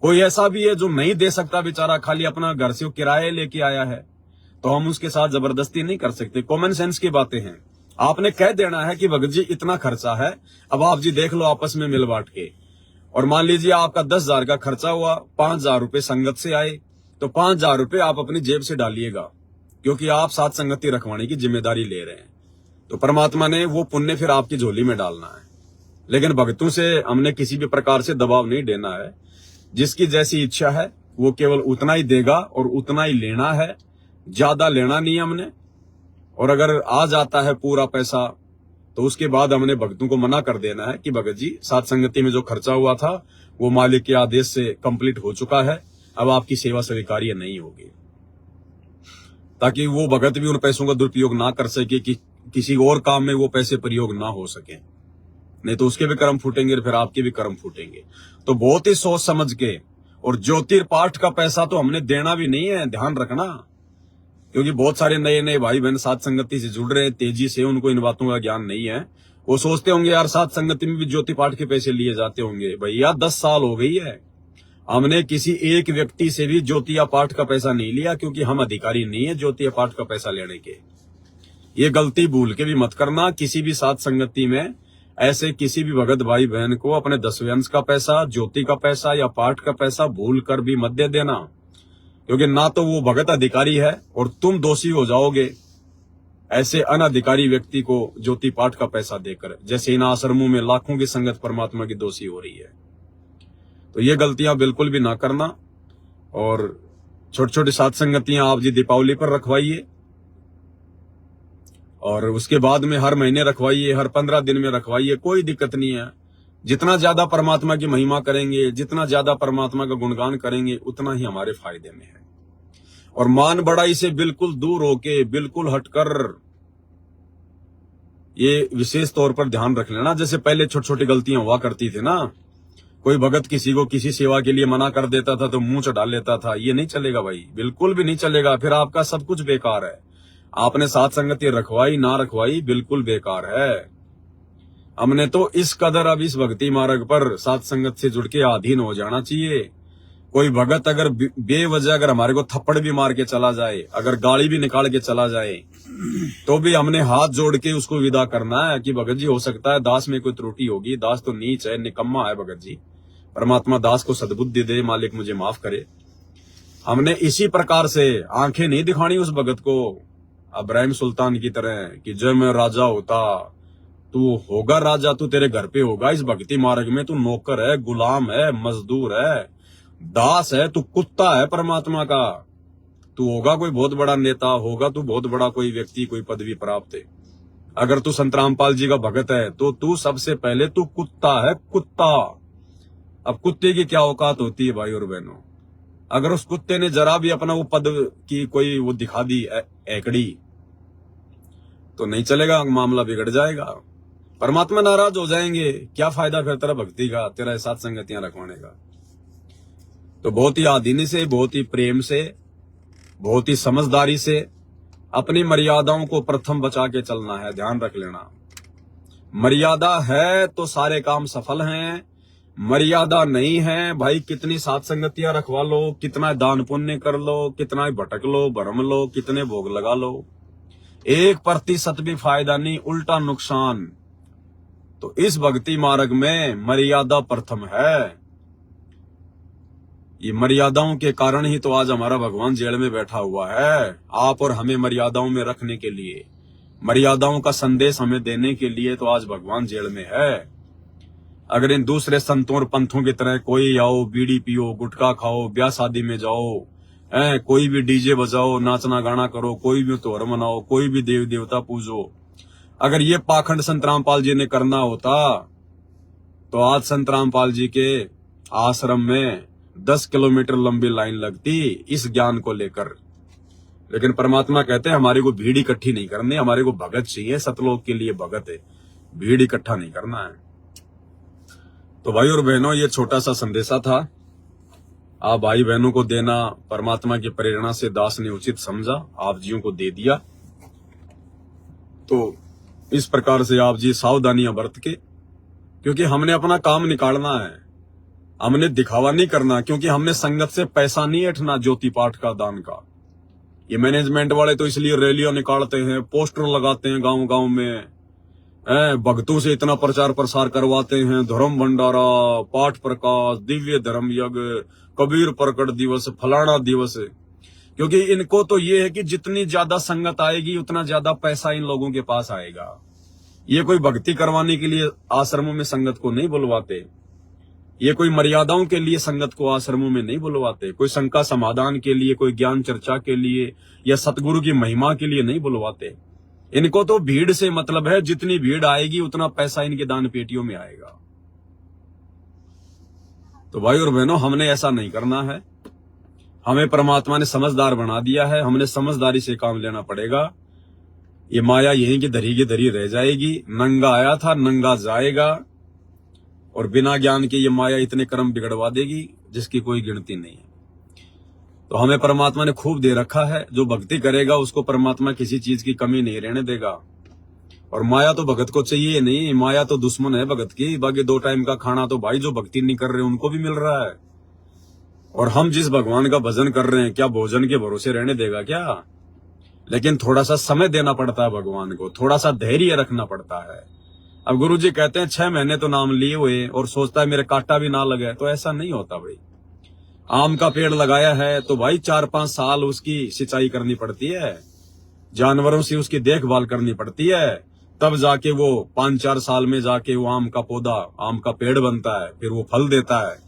कोई ऐसा भी है जो नहीं दे सकता बेचारा, खाली अपना घर से किराए लेके आया है, तो हम उसके साथ जबरदस्ती नहीं कर सकते। कॉमन सेंस की बातें हैं। आपने कह देना है कि भगत जी इतना खर्चा है, अब आप जी देख लो आपस में मिल बांट के। और मान लीजिए आपका 10,000 का खर्चा हुआ, 5,000 रुपए संगत से आए, तो 5,000 रुपए आप अपनी जेब से डालिएगा, क्योंकि आप साथ संगति रखवाने की जिम्मेदारी ले रहे हैं। तो परमात्मा ने वो पुण्य फिर आपकी झोली में डालना है। लेकिन भक्तों से हमने किसी भी प्रकार से दबाव नहीं देना है। जिसकी जैसी इच्छा है वो केवल उतना ही देगा और उतना ही लेना है, ज्यादा लेना नहीं हमने। और अगर आ जाता है पूरा पैसा तो उसके बाद हमने भक्तों को मना कर देना है कि भगत जी साथ संगति में जो खर्चा हुआ था वो मालिक के आदेश से कंप्लीट हो चुका है, अब आपकी सेवा स्वीकार्य नहीं होगी, ताकि वो भगत भी उन पैसों का दुरुपयोग ना कर सके कि किसी और काम में वो पैसे प्रयोग ना हो सके, नहीं तो उसके भी कर्म फूटेंगे और फिर आपके भी कर्म फूटेंगे। तो बहुत ही सोच समझ के, और ज्योतिर्पाठ का पैसा तो हमने देना भी नहीं है, ध्यान रखना, क्योंकि बहुत सारे नए नए भाई बहन साथ संगति से जुड़ रहे हैं तेजी से, उनको इन बातों का ज्ञान नहीं है। वो सोचते होंगे यार साथ संगति में भी ज्योति पाठ के पैसे लिए जाते होंगे। भैया 10 साल हो गई है, हमने किसी एक व्यक्ति से भी ज्योतिया पाठ का पैसा नहीं लिया, क्योंकि हम अधिकारी नहीं है ज्योतिया पाठ का पैसा लेने के। ये गलती भूल के भी मत करना। किसी भी साथ संगति में ऐसे किसी भी भगत भाई बहन को अपने 10वें अंश का पैसा, ज्योति का पैसा या पाठ का पैसा भूल कर भी मत दे देना, क्योंकि ना तो वो भगत अधिकारी है और तुम दोषी हो जाओगे ऐसे अनधिकारी व्यक्ति को ज्योति पाठ का पैसा देकर, जैसे इन आश्रमों में लाखों की संगत परमात्मा की दोषी हो रही है। तो ये गलतियां बिल्कुल भी ना करना। और छोटी छोटी साथ संगतियां आप जी दीपावली पर रखवाइए, और उसके बाद में हर महीने रखवाइए, हर 15 दिन में रखवाइए, कोई दिक्कत नहीं है। जितना ज्यादा परमात्मा की महिमा करेंगे, जितना ज्यादा परमात्मा का गुणगान करेंगे, उतना ही हमारे फायदे में है। और मान बढ़ाई से बिल्कुल दूर होके, बिल्कुल हटकर ये विशेष तौर पर ध्यान रख लेना। जैसे पहले छोटी छोटी गलतियां हुआ करती थी ना, कोई भगत किसी को किसी सेवा के लिए मना कर देता था तो मुंह चढ़ा लेता था, ये नहीं चलेगा भाई, बिल्कुल भी नहीं चलेगा। फिर आपका सब कुछ बेकार है। आपने साथ संगति रखवाई ना रखवाई बिल्कुल बेकार है। हमने तो इस कदर अब इस भक्ति मार्ग पर साथ संगत से जुड़ के अधीन हो जाना चाहिए। कोई भगत अगर बेवजह अगर हमारे को थप्पड़ भी मार के चला जाए, अगर गाली भी निकाल के चला जाए, तो भी हमने हाथ जोड़ के उसको विदा करना है कि भगत जी हो सकता है दास में कोई त्रुटि होगी, दास तो नीच है, निकम्मा है भगत जी, परमात्मा दास को सद्बुद्धि दे, मालिक मुझे माफ करे। हमने इसी प्रकार से आंखें नहीं दिखानी उस भगत को इब्राहिम सुल्तान की तरह कि जब मैं राजा होता, तू होगा राजा, तू तेरे घर पे होगा। इस भक्ति मार्ग में तू नौकर है, गुलाम है, मजदूर है, दास है, तू कुत्ता है परमात्मा का। तू होगा कोई बहुत बड़ा नेता, होगा तू बहुत बड़ा कोई व्यक्ति, कोई पदवी प्राप्त है। अगर तू संत रामपाल जी का भगत है तो तू सबसे पहले तू कुत्ता है, कुत्ता। अब कुत्ते की क्या औकात होती है भाई और बहनों, अगर उस कुत्ते ने जरा भी अपना वो पद की कोई वो दिखा दी एकड़ी, तो नहीं चलेगा, मामला बिगड़ जाएगा, परमात्मा नाराज हो जाएंगे। क्या फायदा फिर तेरा भक्ति का, तेरा साथ संगतियां रखवाने का। तो बहुत ही आधीनी से, बहुत ही प्रेम से, बहुत ही समझदारी से अपनी मर्यादाओं को प्रथम बचा के चलना है। ध्यान रख लेना, मर्यादा है तो सारे काम सफल हैं, मर्यादा नहीं है भाई कितनी साथ संगतियां रखवा लो, कितना दान पुण्य कर लो, कितना भटक लो, भरम लो, कितने भोग लगा लो, 1% भी फायदा नहीं, उल्टा नुकसान। तो इस भक्ति मार्ग में मर्यादा प्रथम है। ये मर्यादाओं के कारण ही तो आज हमारा भगवान जेल में बैठा हुआ है, आप और हमें मर्यादाओं में रखने के लिए, मर्यादाओं का संदेश हमें देने के लिए तो आज भगवान जेल में है। अगर इन दूसरे संतों और पंथों की तरह कोई आओ, बीड़ी पियो, गुटखा खाओ, ब्याह शादी में जाओ, कोई भी डीजे बजाओ, नाचना गाना करो, कोई भी त्योहार मनाओ, कोई भी देव देवता पूजो, अगर ये पाखंड संत रामपाल जी ने करना होता तो आज संत रामपाल जी के आश्रम में 10 किलोमीटर लंबी लाइन लगती इस ज्ञान को लेकर। लेकिन परमात्मा कहते हैं हमारे को भीड़ इकट्ठी नहीं करनी, हमारे को भगत चाहिए, सतलोक के लिए भगत है, भीड़ इकट्ठा नहीं करना है। तो भाई और बहनों, ये छोटा सा संदेशा था, आप भाई बहनों को देना परमात्मा की प्रेरणा से दास ने उचित समझा, आप जियों को दे दिया। तो इस प्रकार से आप जी सावधानियां बरत के, क्योंकि हमने अपना काम निकालना है, हमने दिखावा नहीं करना, क्योंकि हमने संगत से पैसा नहीं ऐंठना ज्योति पाठ का, दान का। ये मैनेजमेंट वाले तो इसलिए रैलियां निकालते हैं, पोस्टर लगाते हैं गांव गांव में, भक्तों से इतना प्रचार प्रसार करवाते हैं, धर्म भंडारा, पाठ प्रकाश, दिव्य धर्म यज्ञ, कबीर प्रकट दिवस, फलाना दिवस। क्योंकि इनको तो ये है कि जितनी ज्यादा संगत आएगी उतना ज्यादा पैसा इन लोगों के पास आएगा। ये कोई भक्ति करवाने के लिए आश्रमों में संगत को नहीं बुलवाते, ये कोई मर्यादाओं के लिए संगत को आश्रमों में नहीं बुलवाते, कोई शंका समाधान के लिए, कोई ज्ञान चर्चा के लिए या सतगुरु की महिमा के लिए नहीं बुलवाते। इनको तो भीड़ से मतलब है, जितनी भीड़ आएगी उतना पैसा इनके दान पेटियों में आएगा। तो भाई और बहनों, हमने ऐसा नहीं करना है। हमें परमात्मा ने समझदार बना दिया है, हमने समझदारी से काम लेना पड़ेगा। ये माया यहीं की धरी रह जाएगी। नंगा आया था, नंगा जाएगा, और बिना ज्ञान के ये माया इतने कर्म बिगड़वा देगी जिसकी कोई गिनती नहीं है। तो हमें परमात्मा ने खूब दे रखा है, जो भक्ति करेगा उसको परमात्मा किसी चीज की कमी नहीं रहने देगा। और माया तो भगत को चाहिए नहीं, माया तो दुश्मन है भगत की। बाकी 2 टाइम का खाना तो भाई जो भक्ति नहीं कर रहे उनको भी मिल रहा है। और हम जिस भगवान का भजन कर रहे हैं, क्या भोजन के भरोसे रहने देगा क्या? लेकिन थोड़ा सा समय देना पड़ता है भगवान को, थोड़ा सा धैर्य रखना पड़ता है। अब गुरुजी कहते हैं 6 महीने तो नाम लिए हुए और सोचता है मेरे कांटा भी ना लगे, तो ऐसा नहीं होता भाई। आम का पेड़ लगाया है तो भाई 4-5 साल उसकी सिंचाई करनी पड़ती है, जानवरों से उसकी देखभाल करनी पड़ती है, तब जाके वो 5-4 साल में जाके वो आम का पौधा, आम का पेड़ बनता है, फिर वो फल देता है।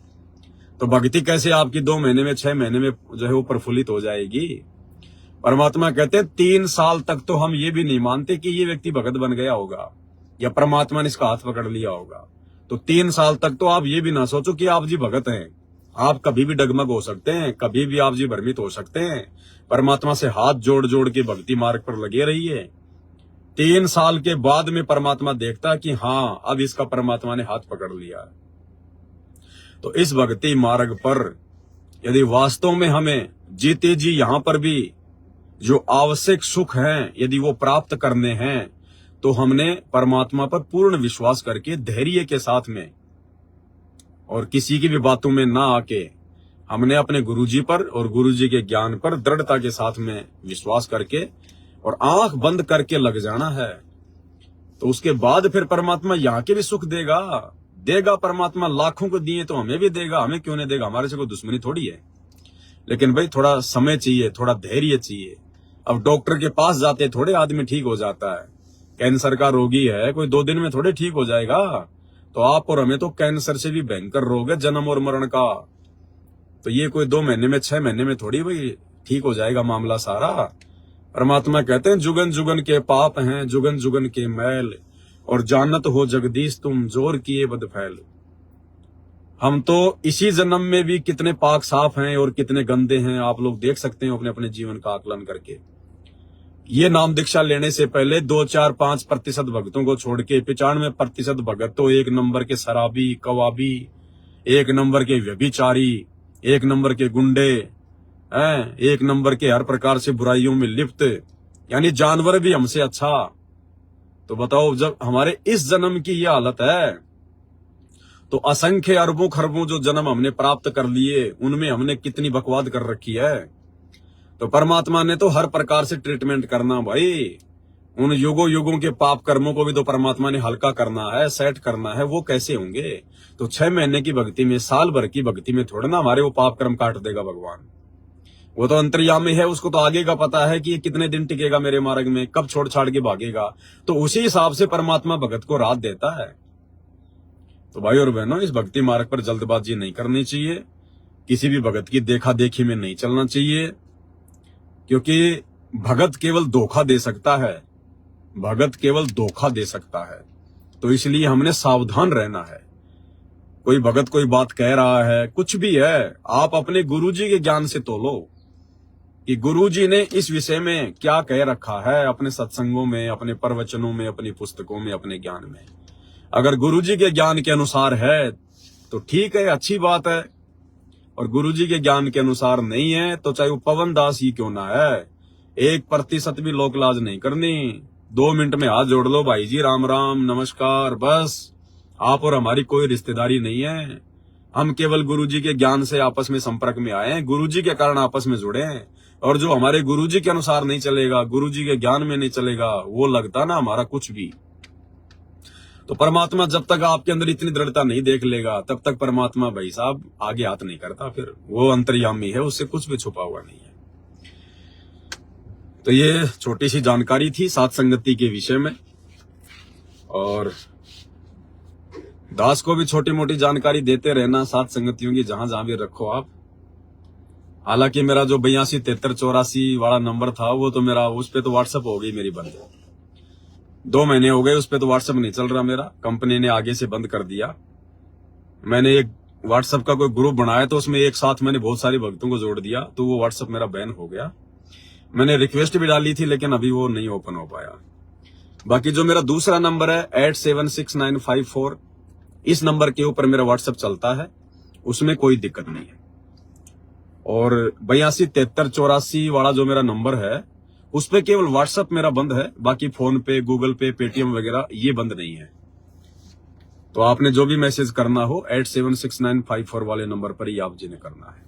तो भक्ति कैसे आपकी 2 महीने में, 6 महीने में जो है वो प्रफुल्लित हो जाएगी? परमात्मा कहते हैं 3 साल तक तो हम ये भी नहीं मानते कि ये व्यक्ति भगत बन गया होगा या परमात्मा ने इसका हाथ पकड़ लिया होगा। तो 3 साल तक तो आप ये भी ना सोचो कि आप जी भगत हैं। आप कभी भी डगमग हो सकते हैं, कभी भी आप जी भ्रमित हो सकते हैं। परमात्मा से हाथ जोड़ जोड़ के भक्ति मार्ग पर लगे रहिए। 3 साल के बाद में परमात्मा देखता कि हाँ, अब इसका परमात्मा ने हाथ पकड़ लिया। तो इस भक्ति मार्ग पर यदि वास्तव में हमें जीते जी यहाँ पर भी जो आवश्यक सुख हैं यदि वो प्राप्त करने हैं, तो हमने परमात्मा पर पूर्ण विश्वास करके धैर्य के साथ में और किसी की भी बातों में ना आके हमने अपने गुरुजी पर और गुरुजी के ज्ञान पर दृढ़ता के साथ में विश्वास करके और आंख बंद करके लग जाना है। तो उसके बाद फिर परमात्मा यहाँ के भी सुख देगा। परमात्मा लाखों को दिए तो हमें भी देगा, हमें क्यों नहीं देगा? हमारे से कोई दुश्मनी थोड़ी है। लेकिन भाई थोड़ा समय चाहिए, थोड़ा धैर्य चाहिए। अब डॉक्टर के पास जाते थोड़े आदमी ठीक हो जाता है। कैंसर का रोगी है, कोई 2 दिन में थोड़े ठीक हो जाएगा। तो आप और हमें तो कैंसर से भी भयंकर रोग है, जन्म और मरण का। तो ये कोई 2 महीने में, 6 महीने में थोड़ी भाई ठीक हो जाएगा मामला सारा। परमात्मा कहते हैं जुगन जुगन के पाप हैं, जुगन जुगन के मैल, और जानत हो जगदीश तुम जोर किए बद फैल। हम तो इसी जन्म में भी कितने पाक साफ हैं और कितने गंदे हैं, आप लोग देख सकते हैं अपने अपने जीवन का आकलन करके। ये नाम दीक्षा लेने से पहले 2-4-5% भक्तों को छोड़ के 95% भगत तो 1 नंबर के शराबी, कवाबी, 1 नंबर के व्यभिचारी, 1 नंबर के गुंडे, 1 नंबर के हर प्रकार से बुराइयों में लिप्त, यानी जानवर भी हमसे अच्छा। तो बताओ, जब हमारे इस जन्म की ये हालत है, तो असंख्य अरबों खरबों जो जन्म हमने प्राप्त कर लिए, उनमें हमने कितनी बकवाद कर रखी है। तो परमात्मा ने तो हर प्रकार से ट्रीटमेंट करना भाई। उन युगों युगों के पाप कर्मों को भी तो परमात्मा ने हल्का करना है, सेट करना है। वो कैसे होंगे? तो 6 महीने की भक्ति में, साल भर की भक्ति में थोड़ा ना हमारे वो पाप कर्म काट देगा भगवान। वो तो अंतर्यामी है, उसको तो आगे का पता है कि ये कितने दिन टिकेगा मेरे मार्ग में, कब छोड़ छाड़ के भागेगा। तो उसी हिसाब से परमात्मा भगत को राहत देता है। तो भाई और बहनों, इस भक्ति मार्ग पर जल्दबाजी नहीं करनी चाहिए, किसी भी भगत की देखा देखी में नहीं चलना चाहिए, क्योंकि भगत केवल धोखा दे सकता है, भगत केवल धोखा दे सकता है। तो इसलिए हमने सावधान रहना है। कोई भगत कोई बात कह रहा है, कुछ भी है, आप अपने गुरुजी के ज्ञान से तोलो कि गुरुजी ने इस विषय में क्या कह रखा है अपने सत्संगों में, अपने प्रवचनों में, अपनी पुस्तकों में, अपने ज्ञान में। अगर गुरुजी के ज्ञान के अनुसार है तो ठीक है, अच्छी बात है, और गुरुजी के ज्ञान के अनुसार नहीं है तो चाहे वो पवन दास ही क्यों ना है, 1% भी लोक लाज नहीं करनी। 2 मिनट में हाथ जोड़ लो, भाई जी राम राम नमस्कार, बस। आप और हमारी कोई रिश्तेदारी नहीं है। हम केवल गुरुजी के ज्ञान से आपस में संपर्क में आए हैं, गुरुजी के कारण आपस में जुड़े हैं। और जो हमारे गुरुजी के अनुसार नहीं चलेगा, गुरुजी के ज्ञान में नहीं चलेगा, वो लगता ना हमारा कुछ भी। तो परमात्मा जब तक आपके अंदर इतनी दृढ़ता नहीं देख लेगा, तब तक परमात्मा भाई साहब आगे हाथ नहीं करता। फिर वो अंतर्यामी है, उससे कुछ भी छुपा हुआ नहीं है। तो ये छोटी सी जानकारी थी सात संगति के विषय में, और दास को भी छोटी मोटी जानकारी देते रहना सात संगतियों की, जहां जहां भी रखो आप। हालांकि मेरा जो 82 73 84 वाला नंबर था, वो तो मेरा उस पे तो व्हाट्सएप हो गई मेरी बंद। 2 महीने हो गए उस पे तो व्हाट्सएप नहीं चल रहा मेरा, कंपनी ने आगे से बंद कर दिया। मैंने एक व्हाट्सएप का कोई ग्रुप बनाया, तो उसमें एक साथ मैंने बहुत सारे भक्तों को जोड़ दिया, तो वो व्हाट्सएप मेरा बैन हो गया। मैंने रिक्वेस्ट भी डाली थी, लेकिन अभी वो नहीं ओपन हो पाया। बाकी जो मेरा दूसरा नंबर है 876954, इस नंबर के ऊपर मेरा व्हाट्सएप चलता है, उसमें कोई दिक्कत नहीं है। और 82 73 84 वाला जो मेरा नंबर है, उस पे केवल व्हाट्सएप मेरा बंद है, बाकी फोन पे, गूगल पे, पेटीएम वगैरह ये बंद नहीं है। तो आपने जो भी मैसेज करना हो 876954 वाले नंबर पर ही आप जिन्हें करना है।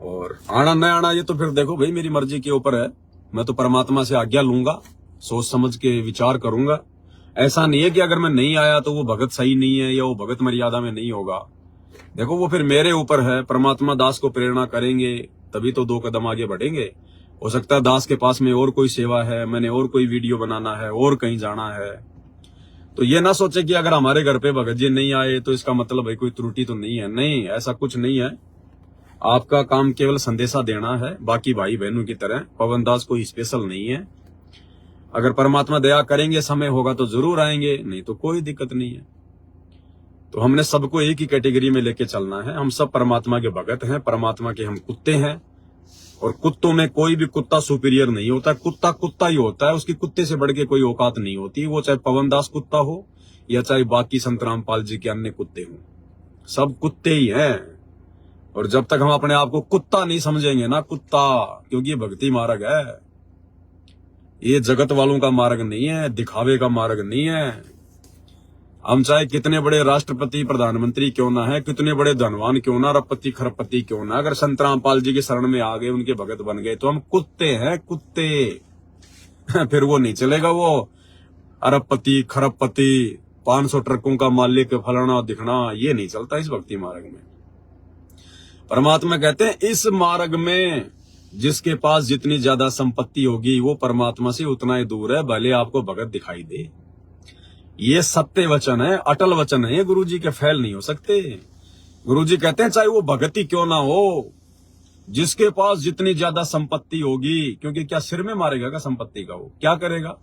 और आना न आना ये तो फिर देखो भाई, मेरी मर्जी के ऊपर है। मैं तो परमात्मा से आज्ञा लूंगा, सोच समझ के विचार करूंगा। ऐसा नहीं है कि अगर मैं नहीं आया तो वो भगत सही नहीं है या वो भगत मर्यादा में नहीं होगा। देखो वो फिर मेरे ऊपर है। परमात्मा दास को प्रेरणा करेंगे तभी तो 2 कदम आगे बढ़ेंगे। हो सकता है दास के पास में और कोई सेवा है, मैंने और कोई वीडियो बनाना है, और कहीं जाना है। तो ये ना सोचे कि अगर हमारे घर पे भगत जी नहीं आए तो इसका मतलब है कोई त्रुटि तो नहीं है। नहीं, ऐसा कुछ नहीं है। आपका काम केवल संदेशा देना है, बाकी भाई बहनों की तरह पवन दास कोई स्पेशल नहीं है। अगर परमात्मा दया करेंगे, समय होगा तो जरूर आएंगे, नहीं तो कोई दिक्कत नहीं है। तो हमने सबको एक ही कैटेगरी में लेके चलना है। हम सब परमात्मा के भगत हैं, परमात्मा के हम कुत्ते हैं। और कुत्तों में कोई भी कुत्ता सुपीरियर नहीं होता, कुत्ता कुत्ता ही होता है, उसकी कुत्ते से बढ़ के कोई औकात नहीं होती। वो चाहे पवन दास कुत्ता हो या चाहे बाकी संत रामपाल जी के अन्य कुत्ते हों, सब कुत्ते ही हैं। और जब तक हम अपने आप को कुत्ता नहीं समझेंगे ना, कुत्ता, क्योंकि ये भक्ति मार्ग है, ये जगत वालों का मार्ग नहीं है, दिखावे का मार्ग नहीं है। हम चाहे कितने बड़े राष्ट्रपति प्रधानमंत्री क्यों ना है, कितने बड़े धनवान क्यों ना, अरबपति खरबपति क्यों ना, अगर संत रामपाल जी की शरण में आ गए, उनके भगत बन गए, तो हम कुत्ते हैं, कुत्ते। फिर वो नहीं चलेगा, वो अरबपति खरबपति 500 ट्रकों का मालिक फलाना दिखना, ये नहीं चलता इस भक्ति मार्ग में। परमात्मा कहते हैं इस मार्ग में जिसके पास जितनी ज्यादा संपत्ति होगी वो परमात्मा से उतना ही दूर है, भले आपको भगत दिखाई दे। ये सत्य वचन है, अटल वचन है, गुरुजी के फैल नहीं हो सकते। गुरुजी कहते हैं चाहे वो भगत ही क्यों ना हो, जिसके पास जितनी ज्यादा संपत्ति होगी, क्योंकि क्या सिर में मारेगा क्या संपत्ति का? वो क्या करेगा?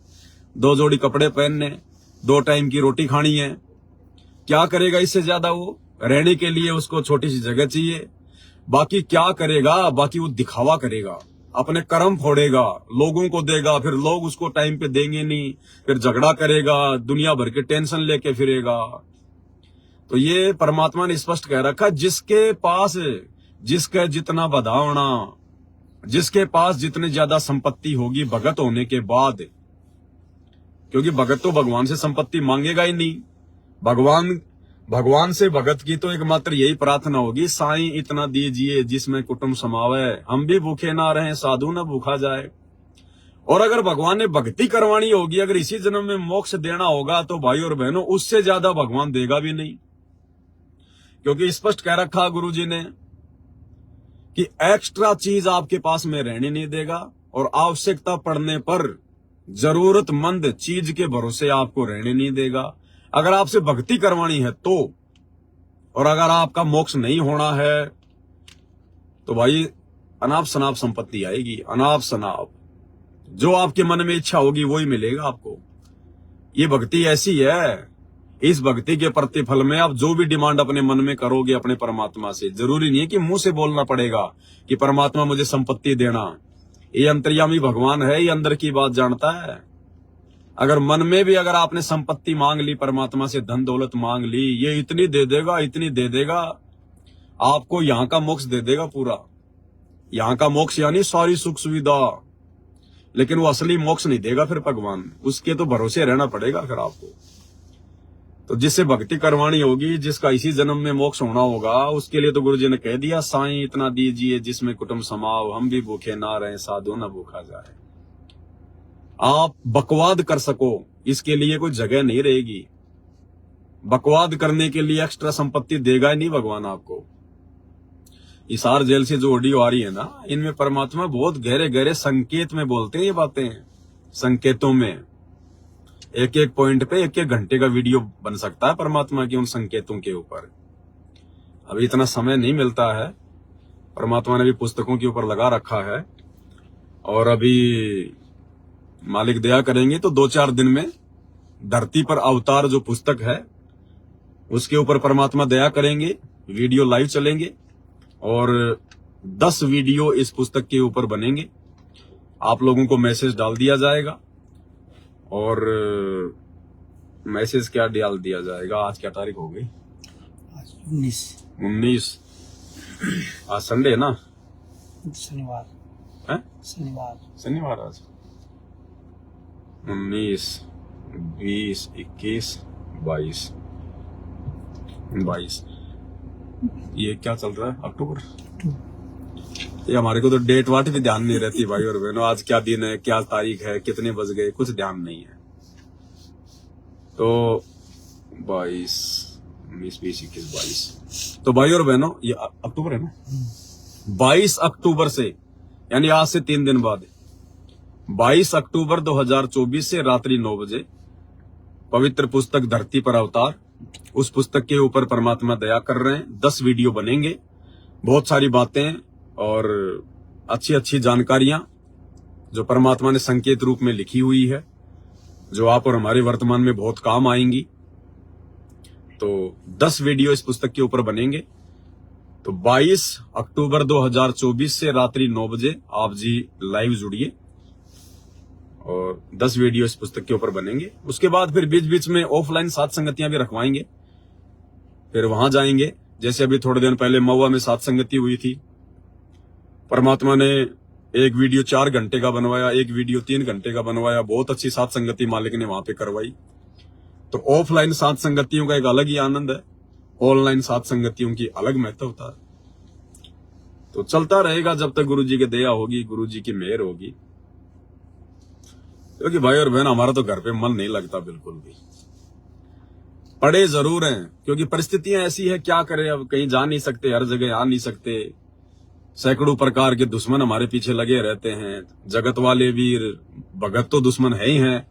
2 जोड़ी कपड़े पहनने, 2 टाइम की रोटी खानी है, क्या करेगा इससे ज्यादा? वो रहने के लिए उसको छोटी सी जगह चाहिए। बाकी क्या करेगा? बाकी वो दिखावा करेगा, अपने कर्म फोड़ेगा, लोगों को देगा, फिर लोग उसको टाइम पे देंगे नहीं, फिर झगड़ा करेगा, दुनिया भर के टेंशन लेके फिरेगा। तो ये परमात्मा ने स्पष्ट कह रखा, जिसके पास जिसका जितना बधावना, जिसके पास जितनी ज्यादा संपत्ति होगी भगत होने के बाद, क्योंकि भगत तो भगवान से संपत्ति मांगेगा ही नहीं। भगवान से भगत की तो एकमात्र यही प्रार्थना होगी, साईं इतना दीजिए जिसमें कुटुंब समावे, हम भी भूखे ना रहें, साधु ना भूखा जाए। और अगर भगवान ने भक्ति करवानी होगी, अगर इसी जन्म में मोक्ष देना होगा, तो भाई और बहनों उससे ज्यादा भगवान देगा भी नहीं। क्योंकि स्पष्ट कह रखा गुरुजी ने कि एक्स्ट्रा चीज आपके पास में रहने नहीं देगा, और आवश्यकता पड़ने पर जरूरतमंद चीज के भरोसे आपको रहने नहीं देगा। अगर आपसे भक्ति करवानी है तो, और अगर आपका मोक्ष नहीं होना है तो भाई अनाप शनाप संपत्ति आएगी, अनाप शनाप। जो आपके मन में इच्छा होगी वही मिलेगा आपको। ये भक्ति ऐसी है, इस भक्ति के प्रतिफल में आप जो भी डिमांड अपने मन में करोगे अपने परमात्मा से, जरूरी नहीं है कि मुंह से बोलना पड़ेगा कि परमात्मा मुझे संपत्ति देना। ये अंतर्यामी भगवान है, ये अंदर की बात जानता है। अगर मन में भी अगर आपने संपत्ति मांग ली, परमात्मा से धन दौलत मांग ली, ये इतनी दे देगा, इतनी दे देगा, आपको यहाँ का मोक्ष दे देगा पूरा। यहाँ का मोक्ष यानी सारी सुख सुविधा, लेकिन वो असली मोक्ष नहीं देगा फिर भगवान, उसके तो भरोसे रहना पड़ेगा फिर आपको। तो जिससे भक्ति करवानी होगी, जिसका इसी जन्म में मोक्ष होना होगा, उसके लिए तो गुरु जी ने कह दिया, साईं इतना दीजिए जिसमें कुटुंब समाओ, हम भी भूखे ना रहे, साधु ना भूखा जाए। आप बकवाद कर सको, इसके लिए कोई जगह नहीं रहेगी। बकवाद करने के लिए एक्स्ट्रा संपत्ति देगा ही नहीं भगवान आपको। हिसार जेल से जो ऑडियो आ रही है ना, इनमें परमात्मा बहुत गहरे गहरे संकेत में बोलते हैं ये बातें, संकेतों में। एक एक पॉइंट पे एक एक घंटे का वीडियो बन सकता है परमात्मा की उन संकेतों के ऊपर। अभी इतना समय नहीं मिलता है, परमात्मा ने भी पुस्तकों के ऊपर लगा रखा है, और अभी मालिक दया करेंगे तो 2-4 दिन में धरती पर अवतार जो पुस्तक है उसके ऊपर परमात्मा दया करेंगे, वीडियो लाइव चलेंगे, और 10 वीडियो इस पुस्तक के ऊपर बनेंगे। आप लोगों को मैसेज डाल दिया जाएगा, और मैसेज क्या डाल दिया जाएगा, आज क्या तारीख हो गई, 19। आज संडे है ना, शनिवार है, शनिवार आज 19, 20, 21, 22। ये क्या चल रहा है, अक्टूबर। ये हमारे को तो डेट वाट भी ध्यान नहीं रहती भाई और बहनों, आज क्या दिन है, क्या तारीख है, कितने बज गए, कुछ ध्यान नहीं है। तो 22, 19, 20, 21, 22। तो भाई और बहनों ये अक्टूबर है ना, 22 अक्टूबर से, यानी आज से 3 दिन बाद 22 अक्टूबर 2024 से रात्रि 9 बजे पवित्र पुस्तक धरती पर अवतार, उस पुस्तक के ऊपर परमात्मा दया कर रहे हैं। 10 वीडियो बनेंगे, बहुत सारी बातें और अच्छी अच्छी जानकारियां जो परमात्मा ने संकेत रूप में लिखी हुई है, जो आप और हमारे वर्तमान में बहुत काम आएंगी। तो 10 वीडियो इस पुस्तक के ऊपर बनेंगे। तो 22 अक्टूबर 2024 से रात्रि 9 बजे आप जी लाइव जुड़िए, और 10 वीडियो इस पुस्तक के ऊपर बनेंगे। उसके बाद फिर बीच बीच में ऑफलाइन साथ संगतियां भी रखवाएंगे, फिर वहां जाएंगे। जैसे अभी थोड़े दिन पहले महुआ में साथ संगति हुई थी, परमात्मा ने एक वीडियो 4 घंटे का बनवाया, एक वीडियो 3 घंटे का बनवाया, बहुत अच्छी साथ संगति मालिक ने वहां पे करवाई। तो ऑफलाइन साथ संगतियों का एक अलग ही आनंद है, ऑनलाइन साथ संगतियों की अलग महत्वता है। तो चलता रहेगा जब तक गुरु जी की दया होगी, गुरु जी की मेहर होगी। क्योंकि भाई और बहन हमारा तो घर पे मन नहीं लगता बिल्कुल भी, पड़े जरूर हैं, क्योंकि परिस्थितियां ऐसी है, क्या करें अब, कहीं जा नहीं सकते, हर जगह आ नहीं सकते, सैकड़ों प्रकार के दुश्मन हमारे पीछे लगे रहते हैं। जगत वाले भी, भगत तो दुश्मन है ही हैं,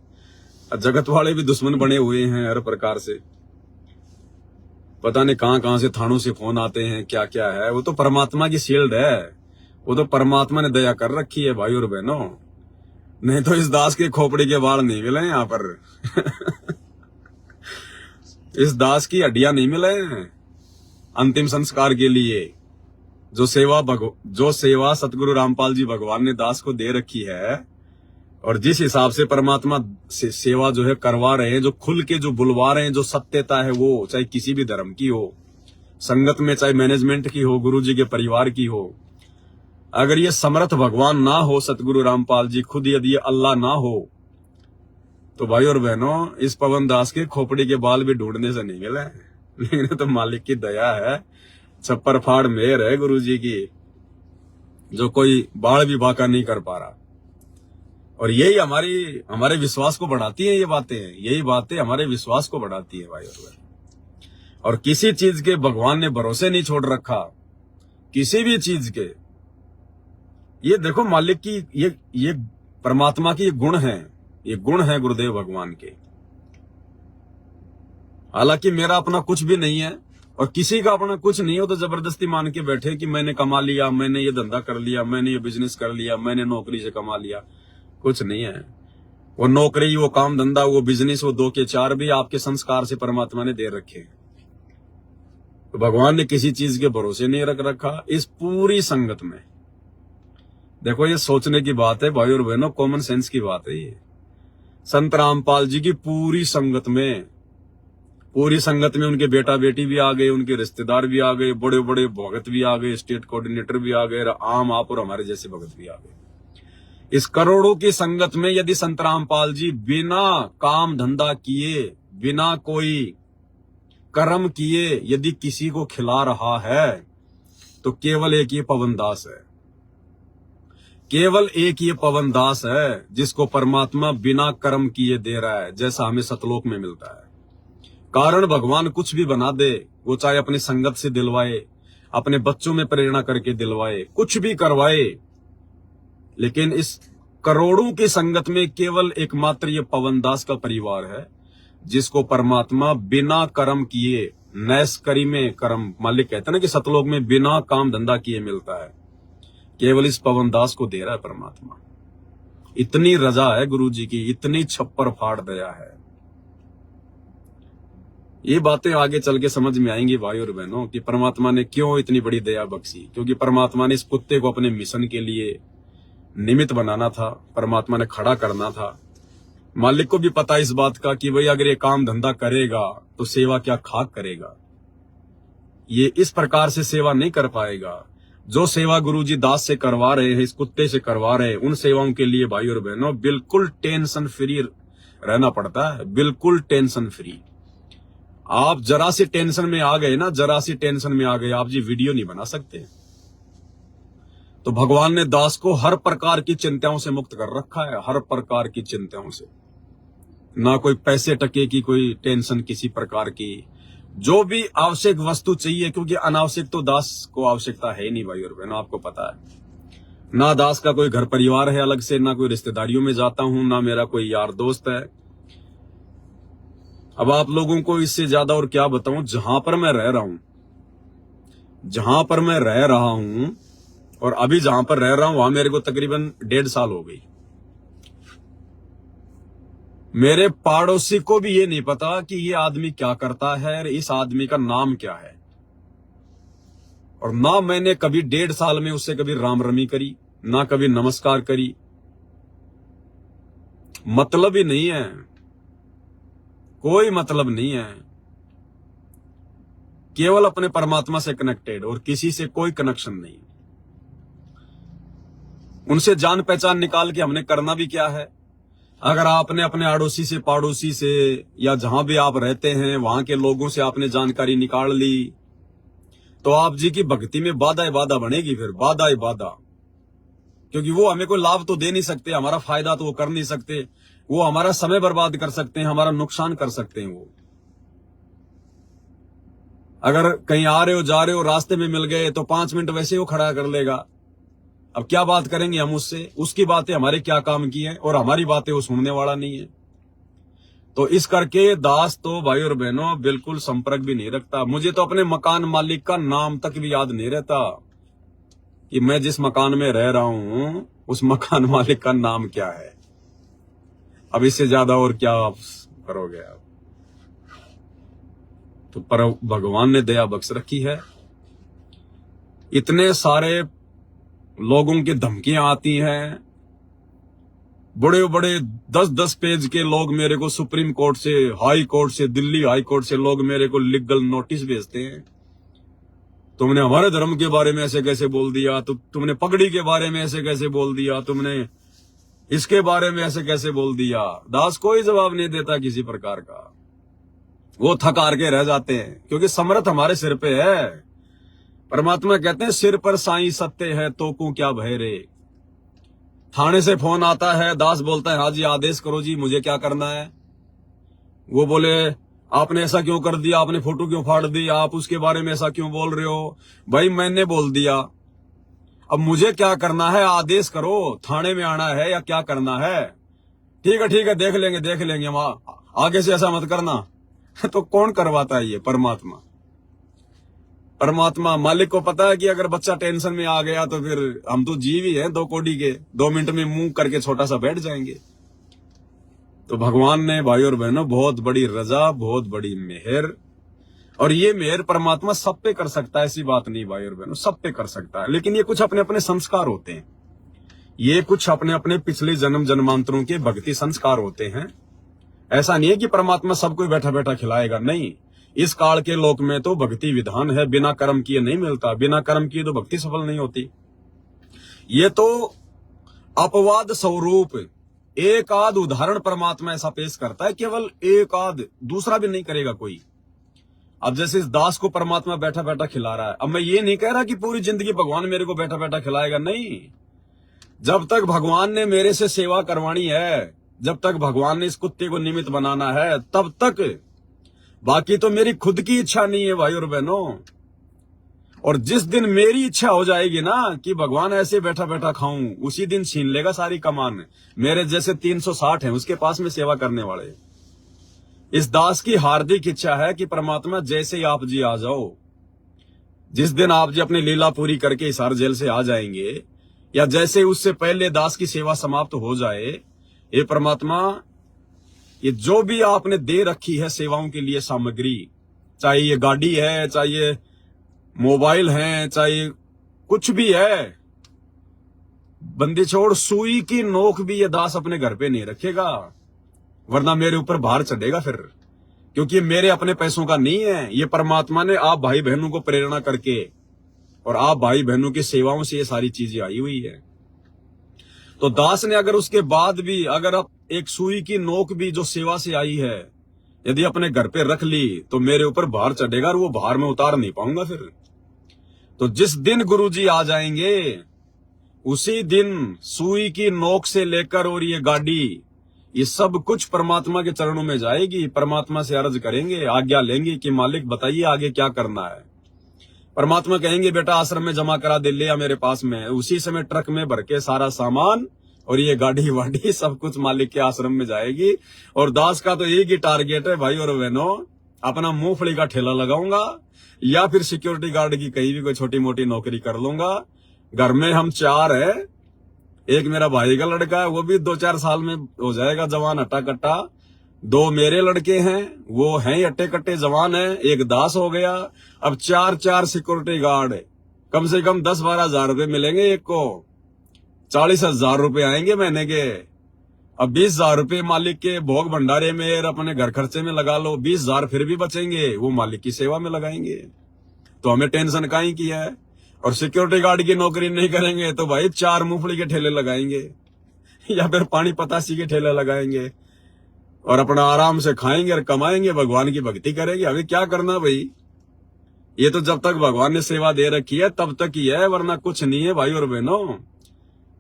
जगत वाले भी दुश्मन बने हुए हैं हर प्रकार से। पता नहीं कहां कहां से थानों से फोन आते हैं, क्या क्या है। वो तो परमात्मा की शील्ड है, वो तो परमात्मा ने दया कर रखी है भाई और बहनों, नहीं तो इस दास के खोपड़ी के बाल नहीं मिले यहाँ पर इस दास की हड्डियां नहीं मिले अंतिम संस्कार के लिए। जो सेवा सतगुरु रामपाल जी भगवान ने दास को दे रखी है, और जिस हिसाब से परमात्मा से सेवा जो है करवा रहे हैं, जो खुल के जो बुलवा रहे हैं, जो सत्यता है वो, चाहे किसी भी धर्म की हो, संगत में चाहे मैनेजमेंट की हो, गुरु जी के परिवार की हो, अगर ये समर्थ भगवान ना हो, सतगुरु रामपाल जी खुद यदि ये अल्लाह ना हो, तो भाई और बहनों इस पवन दास के खोपड़ी के बाल भी ढूंढने से नहीं मिले। लेकिन तो मालिक की दया है, छप्पर फाड़ मेहर है गुरु जी की, जो कोई बाढ़ भी बाका नहीं कर पा रहा। और यही हमारे विश्वास को बढ़ाती है, ये बातें, यही बातें हमारे विश्वास को बढ़ाती है भाई और बहन। और किसी चीज के भगवान ने भरोसे नहीं छोड़ रखा, किसी भी चीज के। ये देखो मालिक की, ये परमात्मा की गुण है, ये गुण है गुरुदेव भगवान के। हालांकि मेरा अपना कुछ भी नहीं है और किसी का अपना कुछ नहीं हो, तो जबरदस्ती मान के बैठे कि मैंने कमा लिया, मैंने ये धंधा कर लिया, मैंने ये बिजनेस कर लिया, मैंने नौकरी से कमा लिया, कुछ नहीं है। वो नौकरी, वो काम धंधा, वो बिजनेस, वो 2 के 4 भी आपके संस्कार से परमात्मा ने दे रखे हैं। तो भगवान ने किसी चीज के भरोसे नहीं रख रखा। इस पूरी संगत में देखो, ये सोचने की बात है भाई और बहनों, कॉमन सेंस की बात है। ये संत रामपाल जी की पूरी संगत में उनके बेटा बेटी भी आ गए, उनके रिश्तेदार भी आ गए, बड़े बड़े भगत भी आ गए, स्टेट कोऑर्डिनेटर भी आ गए, आम आप और हमारे जैसे भगत भी आ गए। इस करोड़ों की संगत में यदि संत रामपाल जी बिना काम धंधा किए, बिना कोई कर्म किए यदि किसी को खिला रहा है तो केवल एक ये पवन दास है, केवल एक ये पवन दास है जिसको परमात्मा बिना कर्म किए दे रहा है, जैसा हमें सतलोक में मिलता है। कारण भगवान कुछ भी बना दे, वो चाहे अपनी संगत से दिलवाए, अपने बच्चों में प्रेरणा करके दिलवाए, कुछ भी करवाए, लेकिन इस करोड़ों की संगत में केवल एकमात्र ये पवन दास का परिवार है जिसको परमात्मा बिना कर्म किए, नैस करी में कर्म, मालिक कहते हैं ना कि सतलोक में बिना काम धंधा किए मिलता है, केवल इस पवन दास को दे रहा है परमात्मा। इतनी रजा है गुरु जी की, इतनी छप्पर फाड़ दया है। ये बातें आगे चल के समझ में आएंगी भाई और बहनों कि परमात्मा ने क्यों इतनी बड़ी दया बख्शी। क्योंकि परमात्मा ने इस कुत्ते को अपने मिशन के लिए निमित्त बनाना था, परमात्मा ने खड़ा करना था। मालिक को भी पता इस बात का कि भाई अगर ये काम धंधा करेगा तो सेवा क्या खाक करेगा, ये इस प्रकार से सेवा नहीं कर पाएगा। जो सेवा गुरुजी दास से करवा रहे हैं, इस कुत्ते से करवा रहे हैं, उन सेवाओं के लिए भाई और बहनों बिल्कुल टेंशन फ्री रहना पड़ता है, बिल्कुल टेंशन फ्री। आप जरा सी टेंशन में आ गए ना, जरा सी टेंशन में आ गए, आप जी वीडियो नहीं बना सकते। तो भगवान ने दास को हर प्रकार की चिंताओं से मुक्त कर रखा है, हर प्रकार की चिंताओं से। ना कोई पैसे टके की कोई टेंशन किसी प्रकार की, जो भी आवश्यक वस्तु चाहिए, क्योंकि अनावश्यक तो दास को आवश्यकता है ही नहीं भाई और बहनों, आपको पता है। ना दास का कोई घर परिवार है अलग से, ना कोई रिश्तेदारियों में जाता हूं, ना मेरा कोई यार दोस्त है। अब आप लोगों को इससे ज्यादा और क्या बताऊं, जहां पर मैं रह रहा हूं, जहां पर मैं रह रहा हूं और अभी जहां पर रह रहा हूं वहां मेरे को तकरीबन 1.5 साल हो गई। मेरे पड़ोसी को भी ये नहीं पता कि ये आदमी क्या करता है, इस आदमी का नाम क्या है। और ना मैंने कभी 1.5 साल में उससे कभी राम रमी करी, ना कभी नमस्कार करी। मतलब ही नहीं है, कोई मतलब नहीं है। केवल अपने परमात्मा से कनेक्टेड और किसी से कोई कनेक्शन नहीं। उनसे जान पहचान निकाल के हमने करना भी क्या है। अगर आपने अपने अड़ोसी से, पड़ोसी से, या जहां भी आप रहते हैं वहां के लोगों से आपने जानकारी निकाल ली तो आप जी की भक्ति में बाधा ही बाधा बनेगी, फिर बाधा ही बाधा। क्योंकि वो हमें कोई लाभ तो दे नहीं सकते, हमारा फायदा तो वो कर नहीं सकते, वो हमारा समय बर्बाद कर सकते हैं, हमारा नुकसान कर सकते हैं। वो अगर कहीं आ रहे हो, जा रहे हो, रास्ते में मिल गए तो 5 मिनट वैसे ही वो खड़ा कर लेगा। अब क्या बात करेंगे हम उससे, उसकी बातें हमारे क्या काम की है और हमारी बातें वो सुनने वाला नहीं है। तो इस करके दास तो भाई और बहनों बिल्कुल संपर्क भी नहीं रखता। मुझे तो अपने मकान मालिक का नाम तक भी याद नहीं रहता कि मैं जिस मकान में रह रहा हूं उस मकान मालिक का नाम क्या है। अब इससे ज्यादा और क्या आप करोगे आप। तो पर भगवान ने दया बख्श रखी है। इतने सारे लोगों की धमकियां आती हैं, बड़े बड़े 10-10 पेज के लोग मेरे को सुप्रीम कोर्ट से, हाई कोर्ट से, दिल्ली हाई कोर्ट से लोग मेरे को लीगल नोटिस भेजते हैं। तुमने हमारे धर्म के बारे में ऐसे कैसे बोल दिया, तो तुमने पगड़ी के बारे में ऐसे कैसे बोल दिया, तुमने इसके बारे में ऐसे कैसे बोल दिया। दास कोई जवाब नहीं देता किसी प्रकार का, वो थक हार के रह जाते हैं क्योंकि समर्थ हमारे सिर पे है। परमात्मा कहते हैं सिर पर साईं सत्य है तो को क्या भय रे। थाने से फोन आता है, दास बोलता है हाँ जी आदेश करो जी, मुझे क्या करना है। वो बोले आपने ऐसा क्यों कर दिया, आपने फोटो क्यों फाड़ दी, आप उसके बारे में ऐसा क्यों बोल रहे हो। भाई मैंने बोल दिया, अब मुझे क्या करना है, आदेश करो, थाने में आना है या क्या करना है। ठीक है देख लेंगे हम, आगे से ऐसा मत करना। तो कौन करवाता है ये, परमात्मा। परमात्मा मालिक को पता है कि अगर बच्चा टेंशन में आ गया तो फिर हम तो जीव ही हैं 2 कौड़ी के, 2 मिनट में मुंह करके छोटा सा बैठ जाएंगे। तो भगवान ने भाई और बहनों बहुत बड़ी रजा, बहुत बड़ी मेहर, और ये मेहर परमात्मा सब पे कर सकता है, ऐसी बात नहीं भाई और बहनों, सब पे कर सकता है। लेकिन ये कुछ अपने अपने संस्कार होते हैं, ये कुछ अपने अपने पिछले जन्म जन्मांतरों के भक्ति संस्कार होते हैं। ऐसा नहीं है कि परमात्मा सबको बैठा बैठा खिलाएगा, नहीं। इस काल के लोक में तो भक्ति विधान है, बिना कर्म किए नहीं मिलता, बिना कर्म किए तो भक्ति सफल नहीं होती। ये तो अपवाद स्वरूप एक आध उदाहरण परमात्मा ऐसा पेश करता है, केवल एक आध, दूसरा भी नहीं करेगा कोई। अब जैसे इस दास को परमात्मा बैठा बैठा खिला रहा है, अब मैं ये नहीं कह रहा कि पूरी जिंदगी भगवान मेरे को बैठा बैठा खिलाएगा, नहीं। जब तक भगवान ने मेरे से सेवा करवानी है, जब तक भगवान ने इस कुत्ते को निमित्त बनाना है, तब तक। बाकी तो मेरी खुद की इच्छा नहीं है भाई और बहनों। और जिस दिन मेरी इच्छा हो जाएगी ना कि भगवान ऐसे बैठा बैठा खाऊं, उसी दिन छीन लेगा सारी कमान। मेरे जैसे 360 हैं उसके पास में सेवा करने वाले। इस दास की हार्दिक इच्छा है कि परमात्मा जैसे ही आप जी आ जाओ, जिस दिन आप जी अपनी लीला पूरी करके हिसार जेल से आ जाएंगे, या जैसे उससे पहले दास की सेवा समाप्त हो जाए, ये परमात्मा, ये जो भी आपने दे रखी है सेवाओं के लिए सामग्री, चाहे ये गाड़ी है, चाहे ये मोबाइल है, चाहे कुछ भी है, बंदी छोड़ सुई की नोक भी ये दास अपने घर पे नहीं रखेगा, वरना मेरे ऊपर भार चढ़ेगा फिर। क्योंकि मेरे अपने पैसों का नहीं है, ये परमात्मा ने आप भाई बहनों को प्रेरणा करके और आप भाई बहनों की सेवाओं से ये सारी चीजें आई हुई है। तो दास ने अगर उसके बाद भी, अगर आप एक सुई की नोक भी जो सेवा से आई है यदि अपने घर पे रख ली, तो मेरे ऊपर भार चढ़ेगा और वो भार में उतार नहीं पाऊंगा फिर। तो जिस दिन गुरुजी आ जाएंगे, उसी दिन सुई की नोक से लेकर और ये गाड़ी, ये सब कुछ परमात्मा के चरणों में जाएगी। परमात्मा से अर्ज करेंगे, आज्ञा लेंगे कि मालिक बताइए आगे क्या करना है। परमात्मा कहेंगे बेटा आश्रम में जमा करा दे, ले आ मेरे पास में। उसी समय ट्रक में भर के सारा सामान और ये गाड़ी वाड़ी सब कुछ मालिक के आश्रम में जाएगी। और दास का तो एक ही टारगेट है भाई और बहनों, अपना मूंगफली का ठेला लगाऊंगा या फिर सिक्योरिटी गार्ड की कहीं भी कोई छोटी मोटी नौकरी कर लूंगा। घर में हम 4 है, एक मेरा भाई का लड़का है, वो भी 2-4 साल में हो जाएगा जवान हट्टा कट्टा। 2 मेरे लड़के हैं, वो हैं अट्टे कट्टे जवान है। एक दास हो गया। अब 4 सिक्योरिटी गार्ड, कम से कम 10-12 हजार रुपए मिलेंगे एक को। 40,000 रुपए आएंगे महीने के। अब 20,000 रुपए मालिक के भोग भंडारे में और अपने घर खर्चे में लगा लो, 20,000 फिर भी बचेंगे, वो मालिक की सेवा में लगाएंगे। तो हमें टेंशन काहे की है। और सिक्योरिटी गार्ड की नौकरी नहीं करेंगे तो भाई 4 मूंगफली के ठेले लगाएंगे या फिर पानी पतासी के ठेले लगाएंगे और अपना आराम से खाएंगे और कमाएंगे, भगवान की भक्ति करेंगे। अभी क्या करना भाई, ये तो जब तक भगवान ने सेवा दे रखी है तब तक ही है, वरना कुछ नहीं है भाई और बहनों।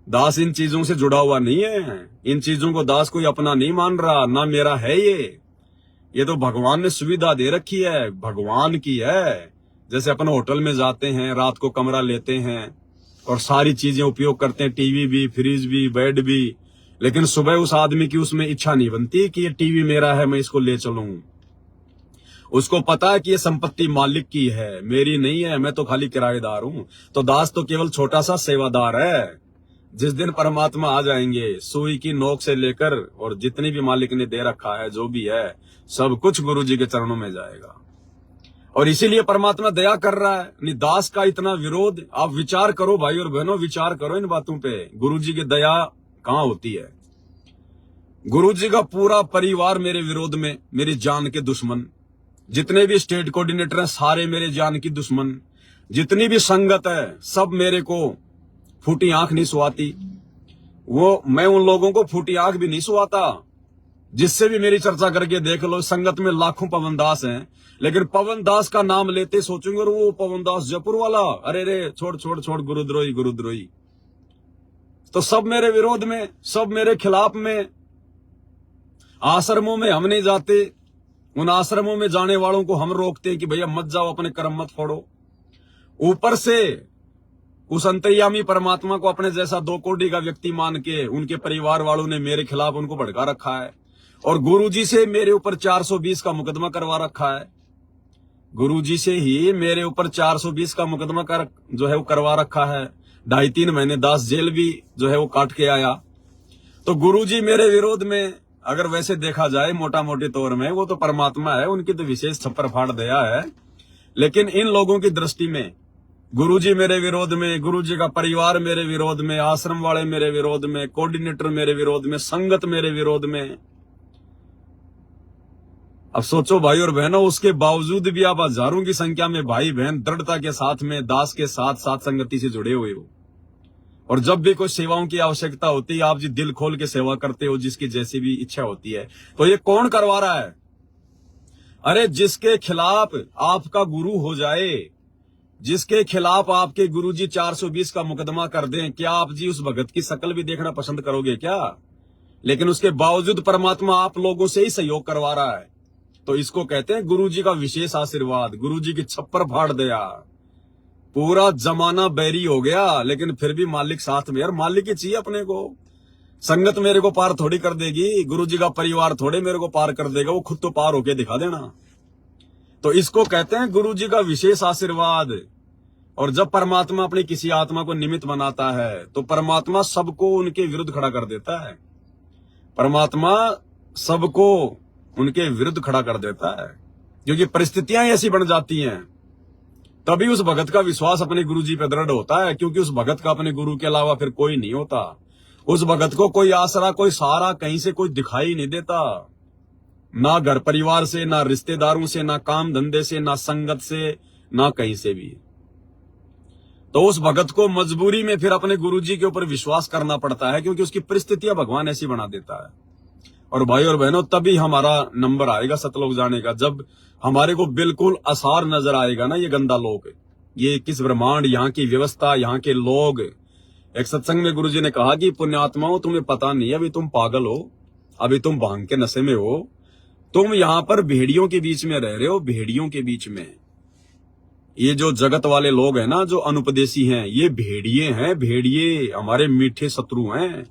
दास इन चीजों से जुड़ा हुआ नहीं है, इन चीजों को दास कोई अपना नहीं मान रहा, ना मेरा है ये तो भगवान ने सुविधा दे रखी है, भगवान की है। जैसे अपन होटल में जाते हैं, रात को कमरा लेते हैं और सारी चीजें उपयोग करते हैं, टीवी भी, फ्रिज भी, बेड भी, लेकिन सुबह उस आदमी की उसमें इच्छा नहीं बनती कि ये टीवी मेरा है, मैं इसको ले चलूं। उसको पता है कि ये संपत्ति मालिक की है, मेरी नहीं है, मैं तो खाली किराएदार हूं। तो दास तो केवल छोटा सा सेवादार है। जिस दिन परमात्मा आ जाएंगे, सुई की नोक से लेकर और जितनी भी मालिक ने दे रखा है, जो भी है, सब कुछ गुरु जी के चरणों में जाएगा। और इसीलिए परमात्मा दया कर रहा है। नहीं दास का इतना विरोध, आप विचार करो भाई और बहनों, विचार करो इन बातों पे। गुरु जी की दया कहां होती है। गुरु जी का पूरा परिवार मेरे विरोध में, मेरी जान के दुश्मन। जितने भी स्टेट कोऑर्डिनेटर हैं सारे मेरे जान की दुश्मन। जितनी भी संगत है सब मेरे को फूटी आंख नहीं सुहाती। वो मैं उन लोगों को फूटी आंख भी नहीं सुहाता। जिससे भी मेरी चर्चा करके देख लो, संगत में लाखों पवन दास हैं, लेकिन पवन दास का नाम लेते सोचेंगे और वो पवन दास जयपुर वाला, अरे रे छोड़ छोड़ छोड़, गुरुद्रोही गुरुद्रोही। तो सब मेरे विरोध में, सब मेरे खिलाफ में। आश्रमों में हम नहीं जाते, उन आश्रमों में जाने वालों को हम रोकते हैं कि भैया मत जाओ, अपने कर्म मत फोड़ो। ऊपर से उस अंतर्यामी परमात्मा को अपने जैसा 2 कोटि का व्यक्ति मान के उनके परिवार वालों ने मेरे खिलाफ उनको भड़का रखा है। और गुरुजी से मेरे ऊपर 420 का मुकदमा करवा रखा है। गुरुजी से ही मेरे ऊपर 420 का मुकदमा जो है वो करवा रखा है। 2.5-3 महीने दास जेल भी जो है वो काट के आया। तो गुरुजी मेरे विरोध में, अगर वैसे देखा जाए मोटा मोटी तौर में, वो तो परमात्मा है, उनकी तो विशेष छप्पर फाड़ दया है। लेकिन इन लोगों की दृष्टि में गुरुजी मेरे विरोध में, गुरुजी का परिवार मेरे विरोध में, आश्रम वाले मेरे विरोध में, कोऑर्डिनेटर मेरे विरोध में, संगत मेरे विरोध में। अब सोचो भाई और बहनों, उसके बावजूद भी आप हजारों की संख्या में भाई बहन दृढ़ता के साथ में दास के साथ साथ संगति से जुड़े हुए हो। और जब भी कोई सेवाओं की आवश्यकता होती है, आप जी दिल खोल के सेवा करते हो, जिसकी जैसी भी इच्छा होती है। तो ये कौन करवा रहा है। अरे जिसके खिलाफ आपका गुरु हो जाए, जिसके खिलाफ आपके गुरुजी 420 का मुकदमा कर दें, क्या आप जी उस भगत की शक्ल भी देखना पसंद करोगे क्या? लेकिन उसके बावजूद परमात्मा आप लोगों से ही सहयोग करवा रहा है। तो इसको कहते हैं गुरुजी का विशेष आशीर्वाद। गुरुजी की छप्पर फाड़ दिया, पूरा जमाना बैरी हो गया, लेकिन फिर भी मालिक साथ में। यार मालिक ही चाहिए अपने को। संगत मेरे को पार थोड़ी कर देगी, गुरुजी का परिवार थोड़े मेरे को पार कर देगा, वो खुद तो पार होके दिखा देना। तो इसको कहते हैं गुरुजी का विशेष आशीर्वाद। और जब परमात्मा अपनी किसी आत्मा को निमित्त बनाता है तो परमात्मा सबको उनके विरुद्ध खड़ा कर देता है। परमात्मा सबको उनके विरुद्ध खड़ा कर देता है, क्योंकि परिस्थितियां ऐसी बन जाती हैं। तभी उस भगत का विश्वास अपने गुरुजी पे दृढ़ होता है, क्योंकि उस भगत का अपने गुरु के अलावा फिर कोई नहीं होता। उस भगत को कोई आसरा, कोई सहारा कहीं से कोई दिखाई नहीं देता, ना घर परिवार से, ना रिश्तेदारों से, ना काम धंधे से, ना संगत से, ना कहीं से भी। तो उस भगत को मजबूरी में फिर अपने गुरुजी के ऊपर विश्वास करना पड़ता है, क्योंकि उसकी परिस्थितियां भगवान ऐसी बना देता है। और भाई और बहनों, तभी हमारा नंबर आएगा सतलोक जाने का, जब हमारे को बिल्कुल आसार नजर आएगा ना ये गंदा लोक, ये किस ब्रह्मांड, यहाँ की व्यवस्था, यहाँ के लोग। एक सत्संग में गुरुजी ने कहा कि पुण्यात्माओं, तुम्हें पता नहीं, अभी तुम पागल हो, अभी तुम भांग के नशे में हो, तुम यहाँ पर भेड़ियों के बीच में रह रहे हो, भेड़ियों के बीच में। ये जो जगत वाले लोग हैं ना, जो अनुपदेशी हैं, ये भेड़िए हैं, भेड़िए हमारे मीठे शत्रु हैं।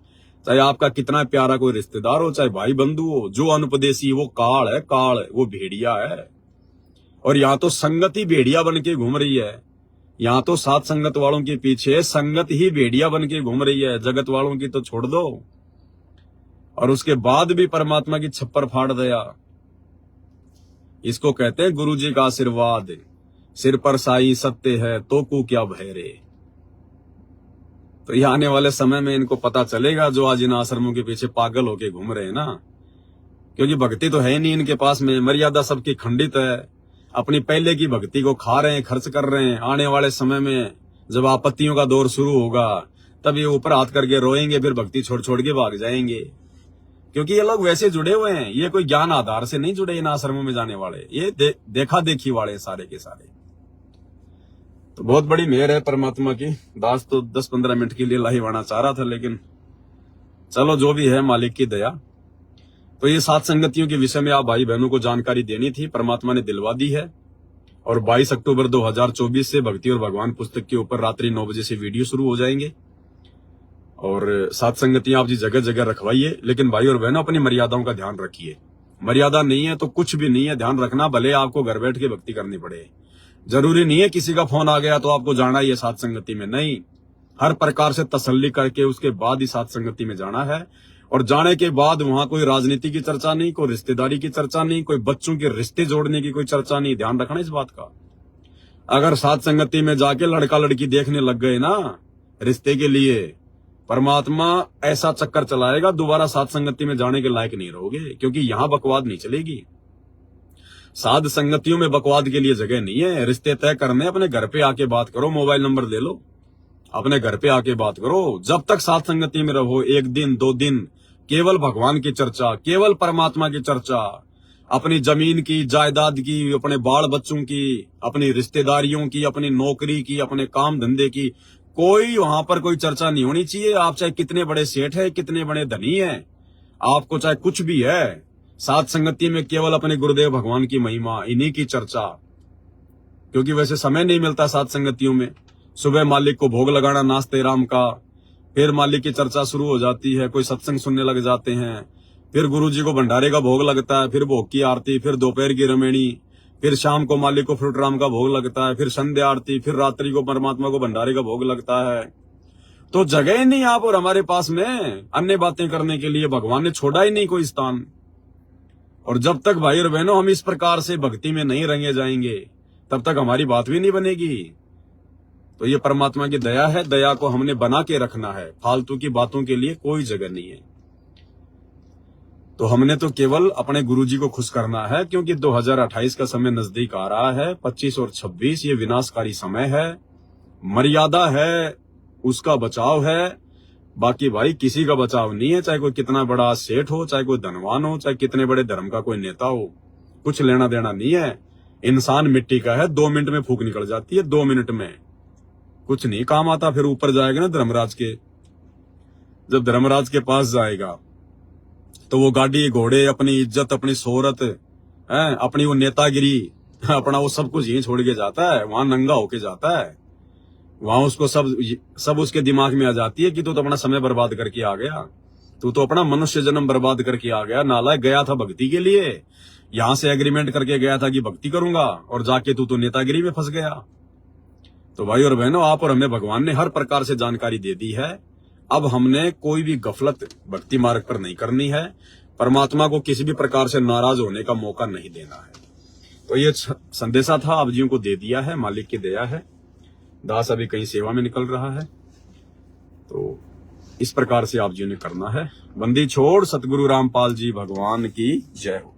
चाहे आपका कितना प्यारा कोई रिश्तेदार हो, चाहे भाई बंधु हो, जो अनुपदेशी वो काल है, काल, वो भेड़िया है। और यहाँ तो संगत ही भेड़िया बन के घूम रही है। यहाँ तो सात संगत वालों के पीछे संगत ही भेड़िया बन के घूम रही है, जगत वालों की तो छोड़ दो। और उसके बाद भी परमात्मा की छप्पर फाड़ दिया। इसको कहते हैं गुरुजी का आशीर्वाद। सिर पर साई सत्य है तो को क्या भय रे। तो ये आने वाले समय में इनको पता चलेगा, जो आज इन आश्रमों के पीछे पागल होके घूम रहे हैं ना, क्योंकि भक्ति तो है नहीं इनके पास में, मर्यादा सबकी खंडित है, अपनी पहले की भक्ति को खा रहे हैं, खर्च कर रहे हैं। आने वाले समय में जब आपत्तियों का दौर शुरू होगा, तब ये ऊपर हाथ करके रोएंगे, फिर भक्ति छोड़ छोड़ के भाग जाएंगे। क्योंकि ये लोग वैसे जुड़े हुए हैं, ये कोई ज्ञान आधार से नहीं जुड़े इन आश्रमों में जाने वाले, ये देखा देखी वाले सारे के सारे। तो बहुत बड़ी मेहर है परमात्मा की। दास तो 10-15 मिनट के लिए लाइव आना चाह रहा था, लेकिन चलो जो भी है मालिक की दया। तो ये सात संगतियों के विषय में आप भाई बहनों को जानकारी देनी थी, परमात्मा ने दिलवा दी है। और 22 अक्टूबर 2024 से भक्ति और भगवान पुस्तक के ऊपर रात्रि 9 बजे से वीडियो शुरू हो जाएंगे। और सात संगतियां आप जी जगह जगह रखवाइए, लेकिन भाई और बहनों अपनी मर्यादाओं का ध्यान रखिए। मर्यादा नहीं है तो कुछ भी नहीं है, ध्यान रखना। भले आपको घर बैठ के भक्ति करनी पड़े, जरूरी नहीं है किसी का फोन आ गया तो आपको जाना ही है सात संगति में, नहीं। हर प्रकार से तसल्ली करके उसके बाद ही सात संगति में जाना है। और जाने के बाद वहां कोई राजनीति की चर्चा नहीं, कोई रिश्तेदारी की चर्चा नहीं, कोई बच्चों के रिश्ते जोड़ने की कोई चर्चा नहीं। ध्यान रखना इस बात का। अगर सात संगति में जाके लड़का लड़की देखने लग गए ना रिश्ते के लिए, परमात्मा ऐसा चक्कर चलाएगा, दोबारा सात संगति में जाने के लायक नहीं रहोगे, क्योंकि यहां बकवाद नहीं चलेगी। साध संगतियों में बकवाद के लिए जगह नहीं है। रिश्ते तय करने अपने घर पे आके बात करो, मोबाइल नंबर ले लो, अपने घर पे आके बात करो। जब तक साध संगति में रहो, 1 दिन 2 दिन केवल भगवान की चर्चा, केवल परमात्मा की चर्चा, अपनी जमीन की, जायदाद की, अपने बाल बच्चों की, अपनी रिश्तेदारियों की, अपनी नौकरी की, अपने काम धंधे की, कोई वहां पर कोई चर्चा नहीं होनी चाहिए। आप चाहे कितने बड़े सेठ है, कितने बड़े धनी है, आपको चाहे कुछ भी है, सात संगति में केवल अपने गुरुदेव भगवान की महिमा, इन्हीं की चर्चा। क्योंकि वैसे समय नहीं मिलता सात संगतियों में। सुबह मालिक को भोग लगाना नाश्ते राम का, फिर मालिक की चर्चा शुरू हो जाती है, कोई सत्संग सुनने लग जाते हैं, फिर गुरुजी को भंडारे का भोग लगता है, फिर भोग की आरती, फिर दोपहर की रमेणी, फिर शाम को मालिक को फ्रूट राम का भोग लगता है, फिर संध्या आरती, फिर रात्रि को परमात्मा को भंडारे का भोग लगता है। तो जगह ही नहीं आप और हमारे पास में अन्य बातें करने के लिए। भगवान ने छोड़ा ही नहीं कोई स्थान। और जब तक भाई और बहनों हम इस प्रकार से भक्ति में नहीं रंगे जाएंगे, तब तक हमारी बात भी नहीं बनेगी। तो ये परमात्मा की दया है, दया को हमने बना के रखना है। फालतू की बातों के लिए कोई जगह नहीं है। तो हमने तो केवल अपने गुरुजी को खुश करना है, क्योंकि 2028 का समय नजदीक आ रहा है। 25 और 26 ये विनाशकारी समय है। मर्यादा है, उसका बचाव है। बाकी भाई किसी का बचाव नहीं है, चाहे कोई कितना बड़ा सेठ हो, चाहे कोई धनवान हो, चाहे कितने बड़े धर्म का कोई नेता हो। कुछ लेना देना नहीं है। इंसान मिट्टी का है, 2 मिनट में फूक निकल जाती है, 2 मिनट में कुछ नहीं काम आता। फिर ऊपर जाएगा ना धर्मराज के, जब धर्मराज के पास जाएगा तो वो गाड़ी घोड़े, अपनी इज्जत, अपनी शोहरत है, अपनी वो नेतागिरी, अपना वो सब कुछ यहीं छोड़ के जाता है, वहां नंगा होके जाता है। वहां उसको सब उसके दिमाग में आ जाती है कि तू तो अपना समय बर्बाद करके आ गया, तू तो अपना मनुष्य जन्म बर्बाद करके आ गया, नालायक। गया था भक्ति के लिए, यहां से एग्रीमेंट करके गया था कि भक्ति करूंगा, और जाके तू तो नेतागिरी में फंस गया। तो भाई और बहनों, आप और हमें भगवान ने हर प्रकार से जानकारी दे दी है। अब हमने कोई भी गफलत भक्ति मार्ग पर नहीं करनी है, परमात्मा को किसी भी प्रकार से नाराज होने का मौका नहीं देना है। तो ये संदेशा था, आप जियों को दे दिया है, मालिक की दया है। दास अभी कहीं सेवा में निकल रहा है, तो इस प्रकार से आप जियों ने करना है। बंदी छोड़ सतगुरु रामपाल जी भगवान की जय हो।